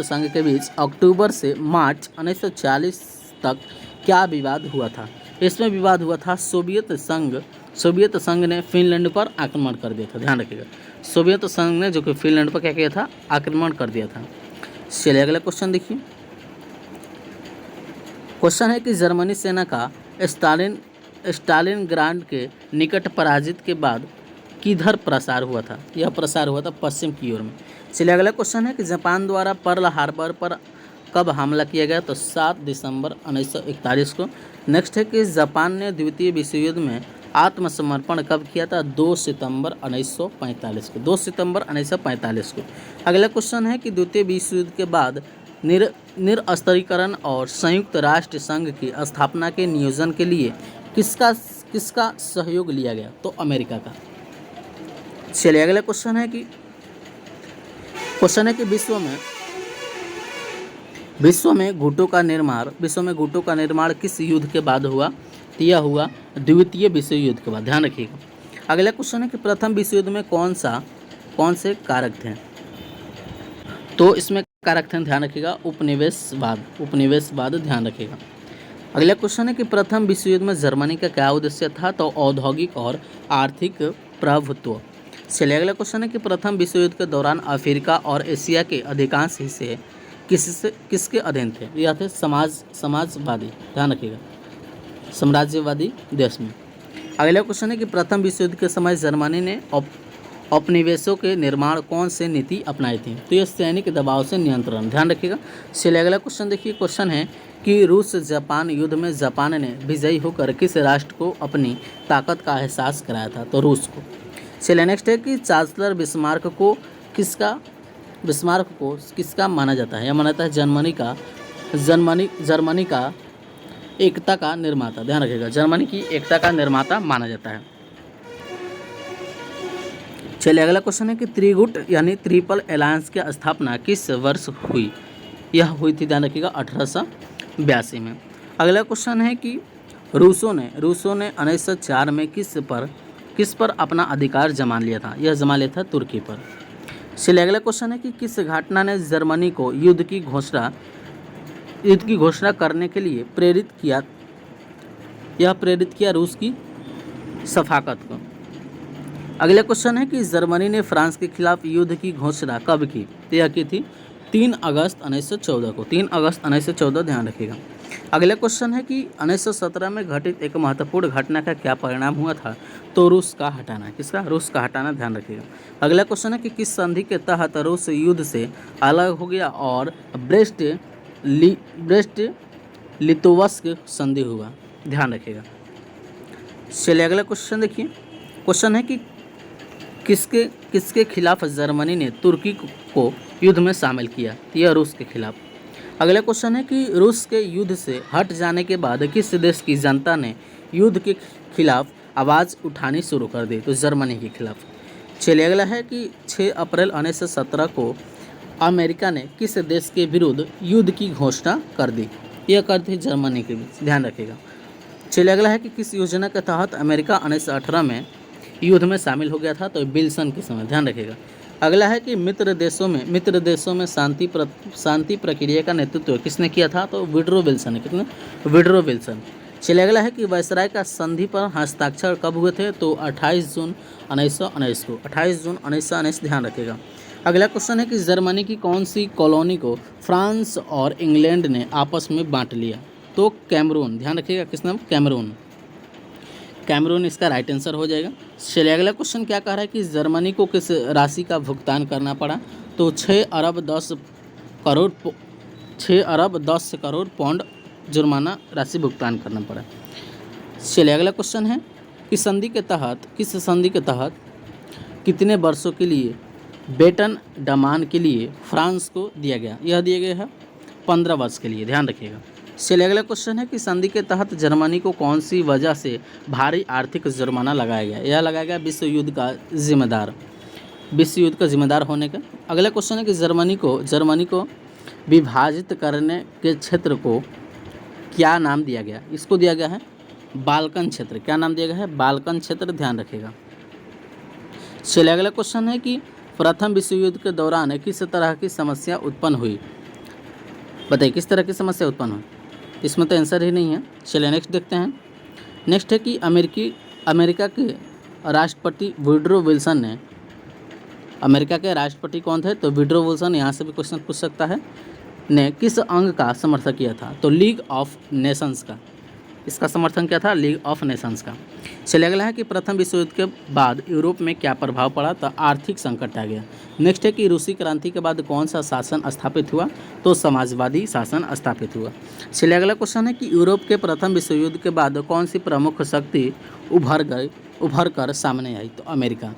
संघ के बीच अक्टूबर से मार्च 1940 तक क्या विवाद हुआ था। इसमें विवाद हुआ था सोवियत संघ ने फिनलैंड पर आक्रमण कर दिया था, ध्यान रखिएगा। सोवियत संघ ने जो कि फिनलैंड पर क्या किया था, आक्रमण कर दिया था। चलिए अगला क्वेश्चन देखिए। क्वेश्चन है कि जर्मनी सेना का स्टालिनग्राड के निकट पराजित के बाद किधर प्रसार हुआ था। यह प्रसार हुआ था पश्चिम की ओर में। चलिए अगला क्वेश्चन है कि जापान द्वारा पर्ल हार्बर पर कब हमला किया गया। तो 7 दिसंबर 1941 को। नेक्स्ट है कि जापान ने द्वितीय विश्व युद्ध में आत्मसमर्पण कब किया था। 2 सितंबर 1945 को। अगला क्वेश्चन है कि द्वितीय विश्व युद्ध के बाद निरस्त्रीकरण और संयुक्त राष्ट्र संघ की स्थापना के नियोजन के लिए किसका सहयोग लिया गया। तो अमेरिका का। चलिए अगला क्वेश्चन है कि विश्व में गुटों का निर्माण किस युद्ध के बाद हुआ। तो यह हुआ द्वितीय विश्व युद्ध के बाद, ध्यान रखिएगा। अगला क्वेश्चन है कि प्रथम विश्व युद्ध में कौन से कारक थे। तो इसमें कारक थे, ध्यान रखिएगा, उपनिवेशवाद, ध्यान रखिएगा। अगला क्वेश्चन है कि प्रथम विश्व युद्ध में जर्मनी का क्या उद्देश्य था। तो औद्योगिक और आर्थिक प्रभुत्व। चलिए अगला क्वेश्चन है कि प्रथम विश्व युद्ध के दौरान अफ्रीका और एशिया के अधिकांश हिस्से किसके अधीन थे। यह थे समाजवादी, ध्यान रखिएगा, साम्राज्यवादी देश में। अगला क्वेश्चन है कि प्रथम विश्व युद्ध के समय जर्मनी ने उपनिवेशों के निर्माण कौन से नीति अपनाई थी। तो यह सैनिक दबाव से नियंत्रण, ध्यान रखिएगा। चलिए अगला क्वेश्चन देखिए। क्वेश्चन है कि रूस जापान युद्ध में जापान ने विजयी होकर किस राष्ट्र को अपनी ताकत का एहसास कराया था। तो रूस को। चलिए नेक्स्ट है कि चांसलर बिस्मार्क को किसका माना जाता है। यह माना जाता है जर्मनी का एकता का निर्माता, ध्यान रखिएगा, जर्मनी की एकता का निर्माता माना जाता है। चलिए अगला क्वेश्चन है कि त्रिगुट यानी ट्रिपल अलायंस की स्थापना किस वर्ष हुई? यह हुई थी, ध्यान रखिएगा, 1882 में। अगला क्वेश्चन है कि रूसों ने 1904 में किस पर अपना अधिकार जमा लिया था? यह जमा लिया था तुर्की पर। चलिए अगला क्वेश्चन है कि किस घटना ने जर्मनी को युद्ध की घोषणा करने के लिए प्रेरित किया? यह प्रेरित किया रूस की सफाकत को। अगला क्वेश्चन है कि जर्मनी ने फ्रांस के खिलाफ युद्ध की घोषणा कब की? तो यह की थी 3 अगस्त 1914 को, 3 अगस्त 1914, ध्यान रखिएगा। अगला क्वेश्चन है कि 1917 में घटित एक महत्वपूर्ण घटना का क्या परिणाम हुआ था? तो रूस का हटाना। किसका? रूस का हटाना, ध्यान रखिएगा। अगला क्वेश्चन है कि किस संधि के तहत रूस युद्ध से अलग हो गया और ब्रेस्ट लिटोवस्क संधि हुआ? ध्यान रखिएगा। चलिए अगला क्वेश्चन देखिए। क्वेश्चन है कि किसके खिलाफ जर्मनी ने तुर्की को युद्ध में शामिल किया? यह रूस के खिलाफ। अगला क्वेश्चन है कि रूस के युद्ध से हट जाने के बाद किस देश की जनता ने युद्ध के खिलाफ आवाज़ उठानी शुरू कर दी? तो जर्मनी के खिलाफ। चलिए अगला है कि 6 अप्रैल 1917 को अमेरिका ने किस देश के विरुद्ध युद्ध की घोषणा कर दी? यह कर दी जर्मनी के बीच, ध्यान रखिएगा। चलिए अगला है कि किस योजना के तहत अमेरिका 1918 में युद्ध में शामिल हो गया था? तो विल्सन के समय, ध्यान रखिएगा। अगला है कि मित्र देशों में शांति प्रक्रिया का नेतृत्व किसने किया था? तो वुडरो विल्सन ने। कितने? Woodrow Wilson. चलिए अगला है कि वायसराय का संधि पर हस्ताक्षर कब हुए थे? तो 28 जून 1919 को, 28 जून 1919, ध्यान रखिएगा। अगला क्वेश्चन है कि जर्मनी की कौन सी कॉलोनी को फ्रांस और इंग्लैंड ने आपस में बांट लिया? तो कैमरून, ध्यान रखिएगा। किस नाम? कैमरून इसका राइट आंसर हो जाएगा। चलिए अगला क्वेश्चन क्या कह रहा है कि जर्मनी को किस राशि का भुगतान करना पड़ा? तो 6 अरब 10 करोड़ पाउंड जुर्माना राशि भुगतान करना पड़ा। चलिए अगला क्वेश्चन है कि किस संधि के तहत कितने वर्षों के लिए बेटन डमान के लिए फ्रांस को दिया गया? यह दिया गया है 15 वर्ष के लिए, ध्यान रखिएगा। चलिए अगला क्वेश्चन है कि संधि के तहत जर्मनी को कौन सी वजह से भारी आर्थिक जुर्माना लगाया गया? यह लगाया गया विश्व युद्ध का जिम्मेदार होने का। अगला क्वेश्चन है कि जर्मनी को विभाजित करने के क्षेत्र को क्या नाम दिया गया? इसको दिया गया है बाल्कन क्षेत्र। क्या नाम दिया गया है? बाल्कन क्षेत्र, ध्यान रखिएगा। चलिए अगला क्वेश्चन है कि प्रथम विश्व युद्ध के दौरान किस तरह की समस्या उत्पन्न हुई? बताइए किस तरह की समस्या उत्पन्न हुई? इसमें तो आंसर ही नहीं है। चलिए नेक्स्ट देखते हैं। नेक्स्ट है कि अमेरिका के राष्ट्रपति वुडरो विल्सन ने, अमेरिका के राष्ट्रपति कौन थे? तो वुडरो विल्सन, यहाँ से भी क्वेश्चन पूछ सकता है, ने किस अंग का समर्थन किया था? तो लीग ऑफ नेशंस का। इसका समर्थन क्या था? लीग ऑफ नेशंस का। चलिए अगला है कि प्रथम विश्व युद्ध के बाद यूरोप में क्या प्रभाव पड़ा? तो आर्थिक संकट आ गया। नेक्स्ट है कि रूसी क्रांति के बाद कौन सा शासन स्थापित हुआ? तो समाजवादी शासन स्थापित हुआ। चलिए अगला क्वेश्चन है कि यूरोप के प्रथम विश्व युद्ध के बाद कौन सी प्रमुख शक्ति उभर कर सामने आई? तो अमेरिका।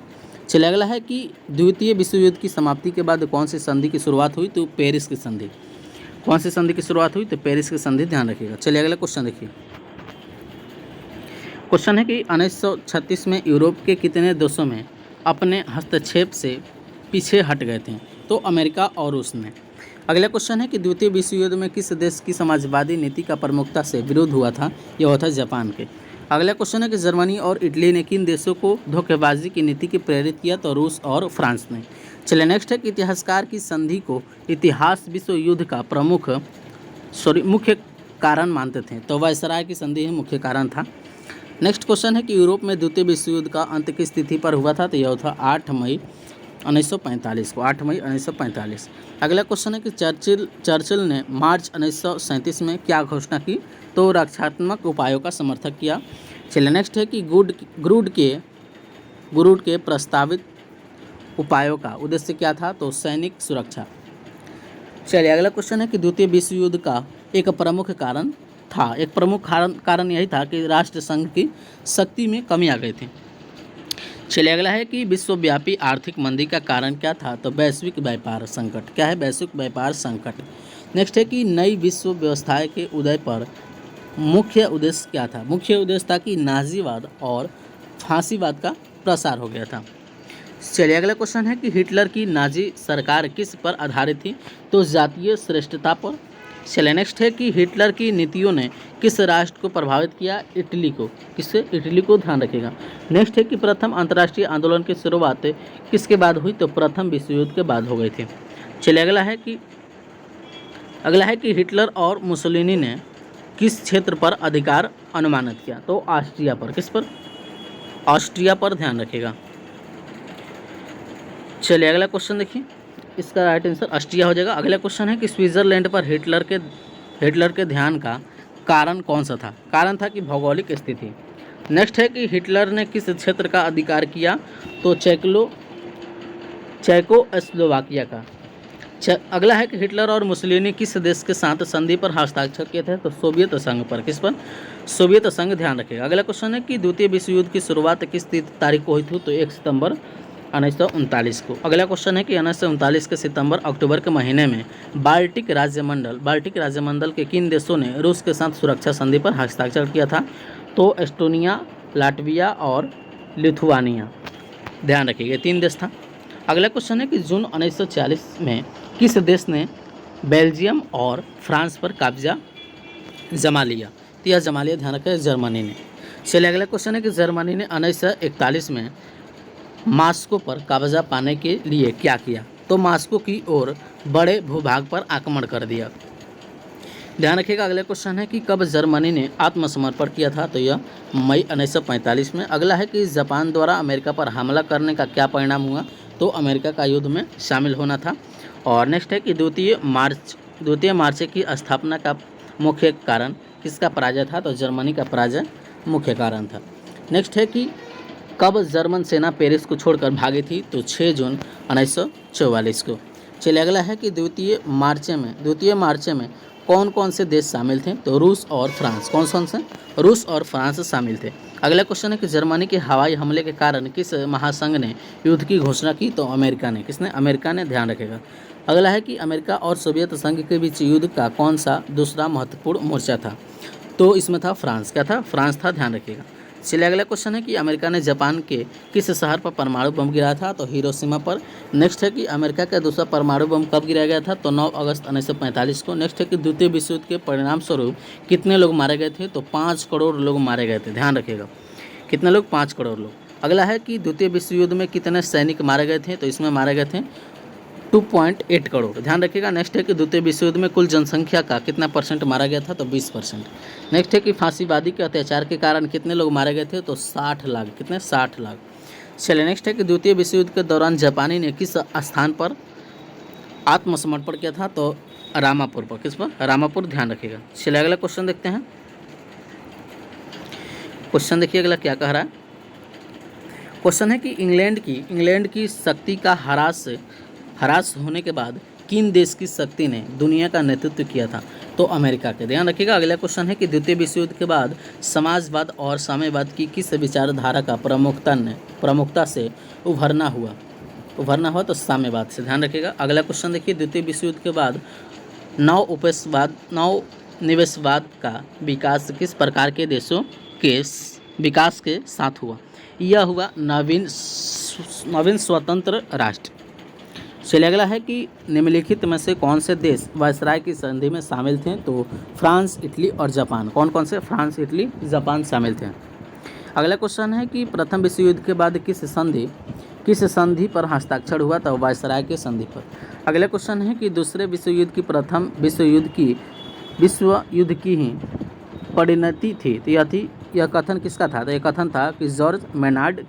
चलिए अगला है कि द्वितीय विश्व युद्ध की समाप्ति के बाद कौन सी संधि की शुरुआत हुई? तो पेरिस की संधि। कौन सी संधि की शुरुआत हुई? तो पेरिस की संधि, ध्यान रखिएगा। चलिए अगला क्वेश्चन देखिए। क्वेश्चन है कि 1936 में यूरोप के कितने देशों में अपने हस्तक्षेप से पीछे हट गए थे? तो अमेरिका और रूस ने। अगला क्वेश्चन है कि द्वितीय विश्व युद्ध में किस देश की समाजवादी नीति का प्रमुखता से विरोध हुआ था? यह हुआ था जापान के। अगला क्वेश्चन है कि जर्मनी और इटली ने किन देशों को धोखेबाजी की नीति की प्रेरित किया? तो रूस और फ्रांस ने। चलिए नेक्स्ट है कि इतिहासकार की संधि को इतिहास विश्व युद्ध का मुख्य कारण मानते थे? तो वायसराय की संधि ही मुख्य कारण था। नेक्स्ट क्वेश्चन है कि यूरोप में द्वितीय विश्व युद्ध का अंत किस तिथि पर हुआ था? तो यह था 8 मई 1945 को, 8 मई 1945। अगला क्वेश्चन है कि चर्चिल ने मार्च 1937 में क्या घोषणा की? तो रक्षात्मक उपायों का समर्थन किया। चलिए नेक्स्ट है कि गुरूड के प्रस्तावित उपायों का उद्देश्य क्या था? तो सैनिक सुरक्षा। चलिए अगला क्वेश्चन है कि द्वितीय विश्व युद्ध का एक प्रमुख कारण यही था कि राष्ट्रसंघ की शक्ति में कमी आ गई थी। चलिए अगला है कि विश्वव्यापी आर्थिक मंदी का कारण क्या था? तो वैश्विक व्यापार संकट। क्या है? वैश्विक व्यापार संकट। नेक्स्ट है कि नई विश्व व्यवस्था के उदय पर मुख्य उद्देश्य क्या था? मुख्य उद्देश्य था कि नाजीवाद और फांसीवाद का प्रसार हो गया था। चलिए अगला क्वेश्चन है कि हिटलर की नाजी सरकार किस पर आधारित थी? तो जातीय श्रेष्ठता पर। चलिए नेक्स्ट है कि हिटलर की नीतियों ने किस राष्ट्र को प्रभावित किया? इटली को। किससे? इटली को, ध्यान रखिएगा। नेक्स्ट है कि प्रथम अंतर्राष्ट्रीय आंदोलन की शुरुआत किसके बाद हुई? तो प्रथम विश्व युद्ध के बाद हो गई थी। चलिए अगला है कि हिटलर और मुसोलिनी ने किस क्षेत्र पर अधिकार अनुमानित किया? तो ऑस्ट्रिया पर। किस पर? ऑस्ट्रिया पर, ध्यान रखिएगा। चलिए अगला क्वेश्चन देखिए, इसका राइट आंसर ऑस्ट्रिया हो जाएगा। अगला क्वेश्चन है कि स्विट्जरलैंड पर हिटलर के ध्यान का कारण कौन सा था? कारण था कि भौगोलिक स्थिति। नेक्स्ट है कि हिटलर ने किस क्षेत्र का अधिकार किया? तो चेकोस्लोवाकिया का। अगला है कि हिटलर और मुसोलिनी किस देश के साथ संधि पर हस्ताक्षर किए थे? तो सोवियत संघ पर। किस पर? सोवियत संघ, ध्यान रखिएगा। अगला क्वेश्चन है कि द्वितीय विश्व युद्ध की शुरुआत किस तारीख को हुई थी? तो 1 सितंबर 1939 को। अगला क्वेश्चन है कि 1939 के सितंबर अक्टूबर के महीने में बाल्टिक राज्यमंडल के किन देशों ने रूस के साथ सुरक्षा संधि पर हस्ताक्षर किया था? तो एस्टोनिया, लाटविया और लिथुआनिया, ध्यान रखिएगा, 3 देश था। अगला क्वेश्चन है कि जून 1940 में किस देश ने बेल्जियम और फ्रांस पर कब्जा जमा लिया? तो यह जमा लिया, ध्यान रखें, जर्मनी ने। चलिए अगला क्वेश्चन है कि जर्मनी ने 1941 में मॉस्को पर कब्जा पाने के लिए क्या किया? तो मॉस्को की ओर बड़े भूभाग पर आक्रमण कर दिया, ध्यान रखिएगा। अगला क्वेश्चन है कि कब जर्मनी ने आत्मसमर्पण किया था? तो यह मई 1945 में। अगला है कि जापान द्वारा अमेरिका पर हमला करने का क्या परिणाम हुआ? तो अमेरिका का युद्ध में शामिल होना था। और नेक्स्ट है कि द्वितीय मार्च की स्थापना का मुख्य कारण किसका पराजय था? तो जर्मनी का पराजय मुख्य कारण था। नेक्स्ट है कि कब जर्मन सेना पेरिस को छोड़कर भागी थी? तो 6 जून 1944 को। चलिए अगला है कि द्वितीय मार्च में कौन कौन से देश शामिल थे? तो रूस और फ्रांस। कौन कौन से? रूस और फ्रांस शामिल थे। अगला क्वेश्चन है कि जर्मनी के हवाई हमले के कारण किस महासंघ ने युद्ध की घोषणा की? तो अमेरिका ने। किसने? अमेरिका ने, ध्यान रखेगा। अगला है कि अमेरिका और सोवियत संघ के बीच युद्ध का कौन सा दूसरा महत्वपूर्ण मोर्चा था? तो इसमें था फ्रांस। क्या था? फ्रांस था, ध्यान रखिएगा। चलिए अगला क्वेश्चन है कि अमेरिका ने जापान के किस शहर पर परमाणु बम गिराया था? तो हिरोशिमा पर। नेक्स्ट है कि अमेरिका का दूसरा परमाणु बम कब गिराया गया था? तो 9 अगस्त 1945 को। नेक्स्ट है कि द्वितीय विश्व युद्ध के परिणाम स्वरूप कितने लोग मारे गए थे? तो 5 करोड़ लोग मारे गए थे, ध्यान रखिएगा। कितने लोग? 5 करोड़ लोग। अगला है कि द्वितीय विश्व युद्ध में कितने सैनिक मारे गए थे? तो इसमें मारे गए थे 2.8 करोड़, ध्यान रखिएगा। नेक्स्ट है कि द्वितीय विश्व युद्ध में कुल जनसंख्या का कितना % मारा गया था? तो 20%। नेक्स्ट है कि फांसीवादी के अत्याचार के कारण कितने लोग मारे गए थे? तो 60 लाख। कितने? 60 लाख। चलिए नेक्स्ट है कि द्वितीय विश्व युद्ध के दौरान जापानी ने किस स्थान पर आत्मसमर्पण किया था? तो रामापुर पर। किस पर? रामापुर, ध्यान रखिएगा। चलिए अगला क्वेश्चन देखते हैं। क्वेश्चन देखिए अगला क्या कह रहा है। क्वेश्चन है कि इंग्लैंड की शक्ति का ह्रास होने के बाद किन देश की शक्ति ने दुनिया का नेतृत्व किया था? तो अमेरिका के, ध्यान रखिएगा। अगला क्वेश्चन है कि द्वितीय विश्व युद्ध के बाद समाजवाद और साम्यवाद की किस विचारधारा का प्रमुखता से उभरना हुआ? तो साम्यवाद से, ध्यान रखिएगा। अगला क्वेश्चन देखिए, द्वितीय विश्व युद्ध के बाद नवनिवेशवाद का विकास किस प्रकार के देशों के विकास के साथ हुआ? यह हुआ नवीन स्वतंत्र राष्ट्र। चलिए अगला है कि निम्नलिखित में से कौन से देश वायसराय की संधि में शामिल थे? तो फ्रांस, इटली और जापान। कौन कौन से? फ्रांस, इटली, जापान शामिल थे। अगला क्वेश्चन है कि प्रथम विश्व युद्ध के बाद किस संधि पर हस्ताक्षर हुआ? तो वायसराय के संधि पर। अगला क्वेश्चन है कि दूसरे विश्व युद्ध की प्रथम विश्व युद्ध की ही परिणति थी, तो यह कथन किसका था? तो यह कथन था कि जॉर्ज मेनार्ड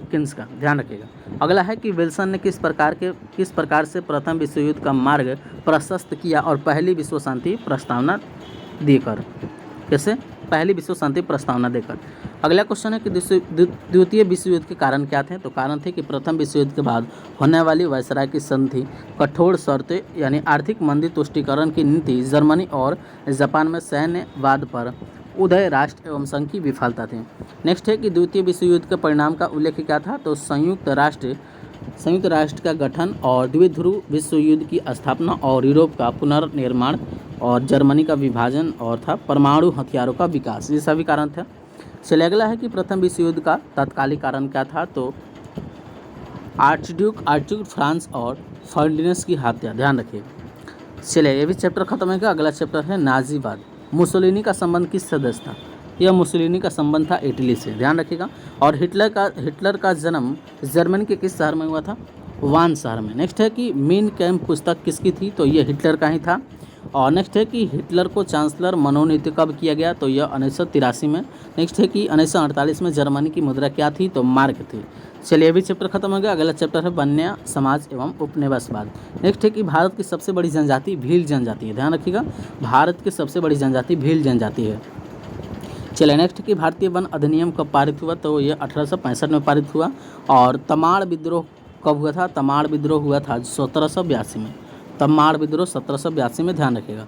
किन्स का, ध्यान रखिएगा। अगला है कि विल्सन ने किस प्रकार से प्रथम विश्व युद्ध का मार्ग प्रशस्त किया और पहली विश्व शांति प्रस्तावना देकर? कैसे? पहली विश्व शांति प्रस्तावना देकर। अगला क्वेश्चन है कि द्वितीय विश्व युद्ध के कारण क्या थे? तो कारण थे कि प्रथम विश्व युद्ध के बाद होने वाली वायसराय की संधि, कठोर शर्तें यानी आर्थिक मंदी, तुष्टीकरण की नीति, जर्मनी और जापान में सैन्यवाद पर उदय राष्ट्र एवं संघ की विफलता थी। नेक्स्ट है कि द्वितीय विश्व युद्ध के परिणाम का उल्लेख क्या था? तो संयुक्त राष्ट्र का गठन और द्विध्रुव विश्व युद्ध की स्थापना और यूरोप का पुनर्निर्माण और जर्मनी का विभाजन और था परमाणु हथियारों का विकास, ये सभी कारण थे। चलिए अगला है कि प्रथम विश्व युद्ध का तात्कालिक कारण क्या था, तो आर्चड्यूक फ्रांस और फर्डिनेंड की हत्या, ध्यान रखिएगा। चलिए ये भी चैप्टर खत्म है। अगला चैप्टर है नाजीवाद। मुसोलिनी का संबंध किस सदस्य था, यह मुसोलिनी का संबंध था इटली से, ध्यान रखिएगा। और हिटलर का जन्म जर्मनी के किस शहर में हुआ था, वान शहर में। नेक्स्ट है कि मीन कैम्प पुस्तक किसकी थी, तो यह हिटलर का ही था। और नेक्स्ट है कि हिटलर को चांसलर मनोनीत कब किया गया, तो यह 1983 में। नेक्स्ट है कि 1948 में जर्मनी की मुद्रा क्या थी, तो मार्क थी। चलिए अभी चैप्टर खत्म हो गया। अगला चैप्टर है वन्य समाज एवं उपनिवेशवाद। नेक्स्ट है कि भारत की सबसे बड़ी जनजाति भील जनजाति है, ध्यान रखिएगा। भारत की सबसे बड़ी जनजाति भील जनजाति है। चलिए नेक्स्ट कि भारतीय वन अधिनियम कब पारित हुआ, तो ये 1865 में पारित हुआ। और तमाड़ विद्रोह कब हुआ था, तमाड़ विद्रोह हुआ था 1782 में। तमाड़ विद्रोह 1782 में, ध्यान रखिएगा।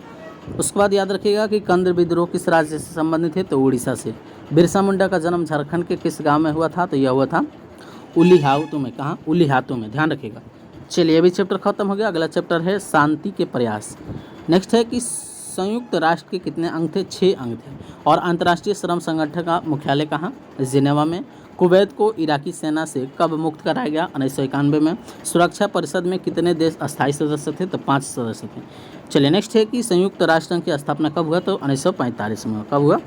उसके बाद याद रखिएगा कि कंद विद्रोह किस राज्य से संबंधित है, तो उड़ीसा से। बिरसा मुंडा का जन्म झारखंड के किस गांव में हुआ था, तो यह हुआ था उलीहातू में। कहाँ, उलीहातू में, ध्यान रखिएगा। चलिए अभी चैप्टर खत्म हो गया। अगला चैप्टर है शांति के प्रयास। नेक्स्ट है कि संयुक्त राष्ट्र के कितने अंग थे, 6 अंग थे। और अंतर्राष्ट्रीय श्रम संगठन का मुख्यालय कहाँ, जिनेवा में। कुवैत को इराकी सेना से कब मुक्त कराया गया, 1991 में। सुरक्षा परिषद में कितने देश अस्थायी सदस्य थे, तो 5 सदस्य थे। चलिए नेक्स्ट है कि संयुक्त राष्ट्र संघ की स्थापना कब हुआ, तो 1945 में। कब हुआ,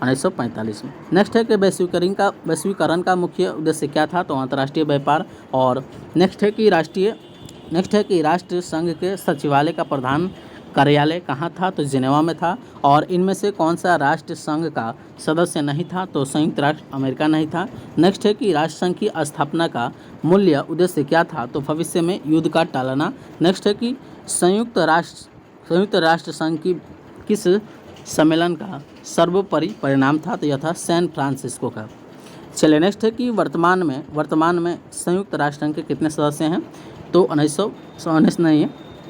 1945 में। नेक्स्ट है कि वैश्वीकरण का मुख्य उद्देश्य क्या था, तो अंतर्राष्ट्रीय व्यापार। और नेक्स्ट है कि राष्ट्र संघ के सचिवालय का प्रधान कार्यालय कहाँ था, तो जिनेवा में था। और इनमें से कौन सा राष्ट्र संघ का सदस्य नहीं था, तो संयुक्त राष्ट्र अमेरिका नहीं था। नेक्स्ट है कि राष्ट्र संघ की स्थापना का मूल्य उद्देश्य क्या था, तो भविष्य में युद्ध का टालना। नेक्स्ट है कि संयुक्त राष्ट्र संघ की किस सम्मेलन का सर्वोपरि परिणाम था, तो यह था सैन फ्रांसिस्को का। चलिए नेक्स्ट है कि वर्तमान में संयुक्त राष्ट्र संघ के कितने सदस्य हैं, तो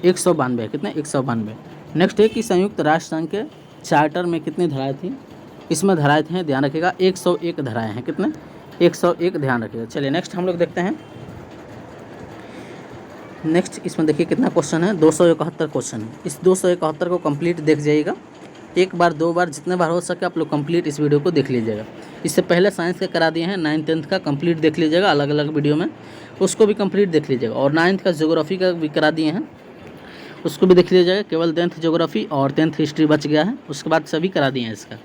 192 कितने, 192। नेक्स्ट है कि संयुक्त राष्ट्र संघ के चार्टर में कितनी धाराएं थी, इसमें धाराएं थे, ध्यान रखिएगा 101 धाराएं हैं। कितने, 101, ध्यान रखिएगा। चलिए नेक्स्ट हम लोग देखते हैं। नेक्स्ट इसमें देखिए कितना क्वेश्चन है, 271 क्वेश्चन है। इस 271 को कंप्लीट देख जाइएगा, एक बार 2 बार जितने बार हो सके आप लोग कंप्लीट इस वीडियो को देख लीजिएगा। इससे पहले साइंस का करा दिए हैं, 9th 10th का कंप्लीट देख लीजिएगा अलग अलग वीडियो में, उसको भी कंप्लीट देख लीजिएगा। और 9th का ज्योग्राफी का भी करा दिए हैं, उसको भी देख लीजिएगा। केवल 10th ज्योग्राफी और 10th हिस्ट्री बच गया है, उसके बाद सभी करा दिए हैं इसका।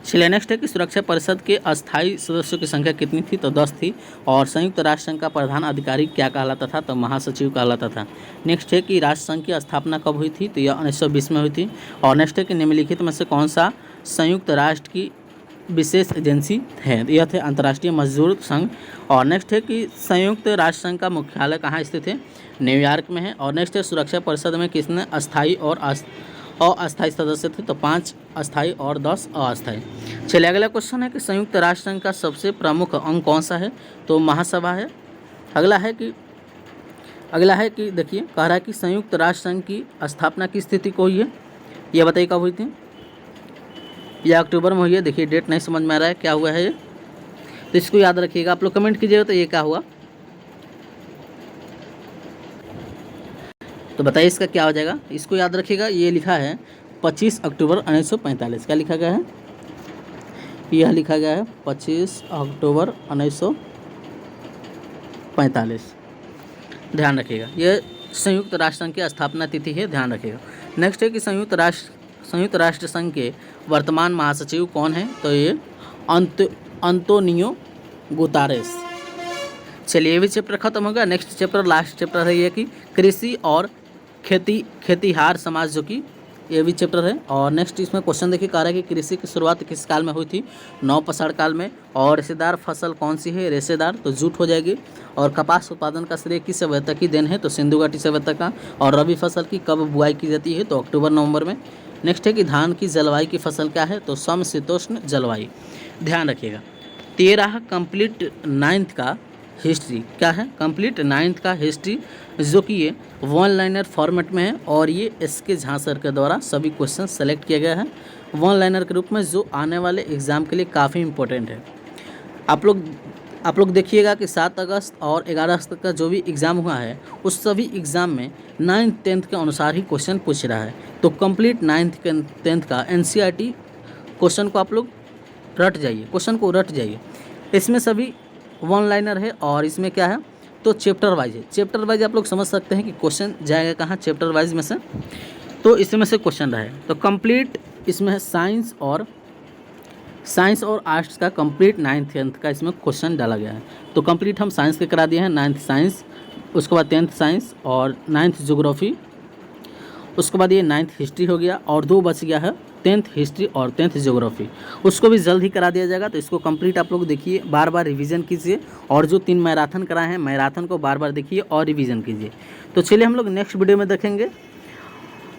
चलिए नेक्स्ट है कि सुरक्षा परिषद के अस्थायी सदस्यों की संख्या कितनी थी, तो 10 थी। और संयुक्त राष्ट्र संघ का प्रधान अधिकारी क्या कहलाता था, तो महासचिव कहलाता था। नेक्स्ट है कि राष्ट्र संघ की स्थापना कब हुई थी, तो यह 1920 में हुई थी। और नेक्स्ट है कि निम्नलिखित में से कौन सा संयुक्त राष्ट्र की विशेष एजेंसी है, यह थे अंतर्राष्ट्रीय मजदूर संघ। और नेक्स्ट है कि संयुक्त राष्ट्र संघ का मुख्यालय कहाँ स्थित है, न्यूयॉर्क में है। और नेक्स्ट है सुरक्षा परिषद में किसने अस्थायी और अस्थायी सदस्य थे, तो 5 अस्थायी और 10 अस्थायी। चलिए अगला क्वेश्चन है कि संयुक्त राष्ट्र संघ का सबसे प्रमुख अंग कौन सा है, तो महासभा है। अगला है कि देखिए कह रहा है कि संयुक्त राष्ट्र संघ की स्थापना की स्थिति को हुई है, यह बताइए कब हुई थी, यह अक्टूबर में हुई है। देखिए डेट नहीं समझ में आ रहा है क्या हुआ है ये, तो इसको याद रखिएगा। आप लोग कमेंट कीजिएगा तो ये क्या हुआ, तो बताइए इसका क्या हो जाएगा। इसको याद रखिएगा, ये लिखा है 25 अक्टूबर 1945। क्या लिखा गया है, यह लिखा गया है 25 अक्टूबर 1945, ध्यान रखिएगा। यह संयुक्त राष्ट्र संघ की स्थापना तिथि है, ध्यान रखिएगा। नेक्स्ट है कि संयुक्त राष्ट्र संघ के वर्तमान महासचिव कौन है, तो ये अंतोनियो गुतारेस। चलिए ये भी चैप्टर खत्म हो गया। नेक्स्ट चैप्टर लास्ट चैप्टर है ये कि कृषि और खेतीहार समाज, जो कि ये भी चैप्टर है। और नेक्स्ट इसमें क्वेश्चन देखिए कह रहा है कि कृषि की शुरुआत किस काल में हुई थी, नवपाषाण काल में। और रेशेदार फसल कौन सी है, रेशेदार, तो जूट हो जाएगी। और कपास उत्पादन का श्रेय किस सभ्यता की देन है, तो सिंधु घाटी सभ्यता का। और रबी फसल की कब बुआई की जाती है, तो अक्टूबर नवंबर में। नेक्स्ट है कि धान की जलवायु की फसल क्या है, तो समशीतोष्ण जलवायु, ध्यान रखिएगा। 13 कंप्लीट 9th का हिस्ट्री क्या है, कंप्लीट 9th का हिस्ट्री, जो कि ये 1 लाइनर फॉर्मेट में है। और ये एसके झा सर के द्वारा सभी क्वेश्चन सेलेक्ट किया गया है 1 लाइनर के रूप में, जो आने वाले एग्जाम के लिए काफ़ी इंपॉर्टेंट है। आप लोग आप लोग देखिएगा कि 7 अगस्त और 11 अगस्त का जो भी एग्ज़ाम हुआ है उस सभी एग्ज़ाम में 9th 10th के अनुसार ही क्वेश्चन पूछ रहा है। तो कंप्लीट 9th 10th का एनसीईआरटी क्वेश्चन को आप लोग रट जाइए, क्वेश्चन को रट जाइए। इसमें सभी वन लाइनर है और इसमें क्या है तो चैप्टर वाइज है। चैप्टर वाइज आप लोग समझ सकते हैं कि क्वेश्चन जाएगा कहाँ चैप्टर वाइज में से, तो इसमें से क्वेश्चन रहे। तो कंप्लीट इसमें है साइंस और आर्ट्स का कंप्लीट 9th 10th का इसमें क्वेश्चन डाला गया है। तो कंप्लीट हम साइंस के करा दिए हैं, 9th साइंस, उसके बाद 10th साइंस और 9th ज्योग्राफी, उसके बाद ये 9th हिस्ट्री हो गया और 2 बच गया है 10th हिस्ट्री और 10th ज्योग्राफी, उसको भी जल्द ही करा दिया जाएगा। तो इसको कंप्लीट आप लोग देखिए, बार बार रिवीजन कीजिए और जो 3 मैराथन कराए हैं मैराथन को बार बार देखिए और रिवीजन कीजिए। तो चलिए हम लोग नेक्स्ट वीडियो में देखेंगे,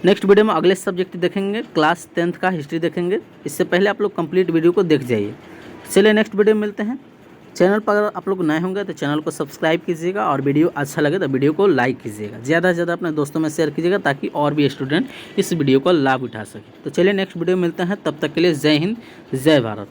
नेक्स्ट वीडियो में अगले सब्जेक्ट देखेंगे, क्लास 10th का हिस्ट्री देखेंगे। इससे पहले आप लोग कंप्लीट वीडियो को देख जाइए। चलिए नेक्स्ट वीडियो में मिलते हैं। चैनल पर अगर आप लोग नए होंगे तो चैनल को सब्सक्राइब कीजिएगा और वीडियो अच्छा लगे तो वीडियो को लाइक कीजिएगा, ज़्यादा से ज़्यादा अपने दोस्तों में शेयर कीजिएगा ताकि और भी स्टूडेंट इस वीडियो का लाभ उठा सके। तो चलिए नेक्स्ट वीडियो में मिलते हैं, तब तक के लिए जय हिंद, जय भारत।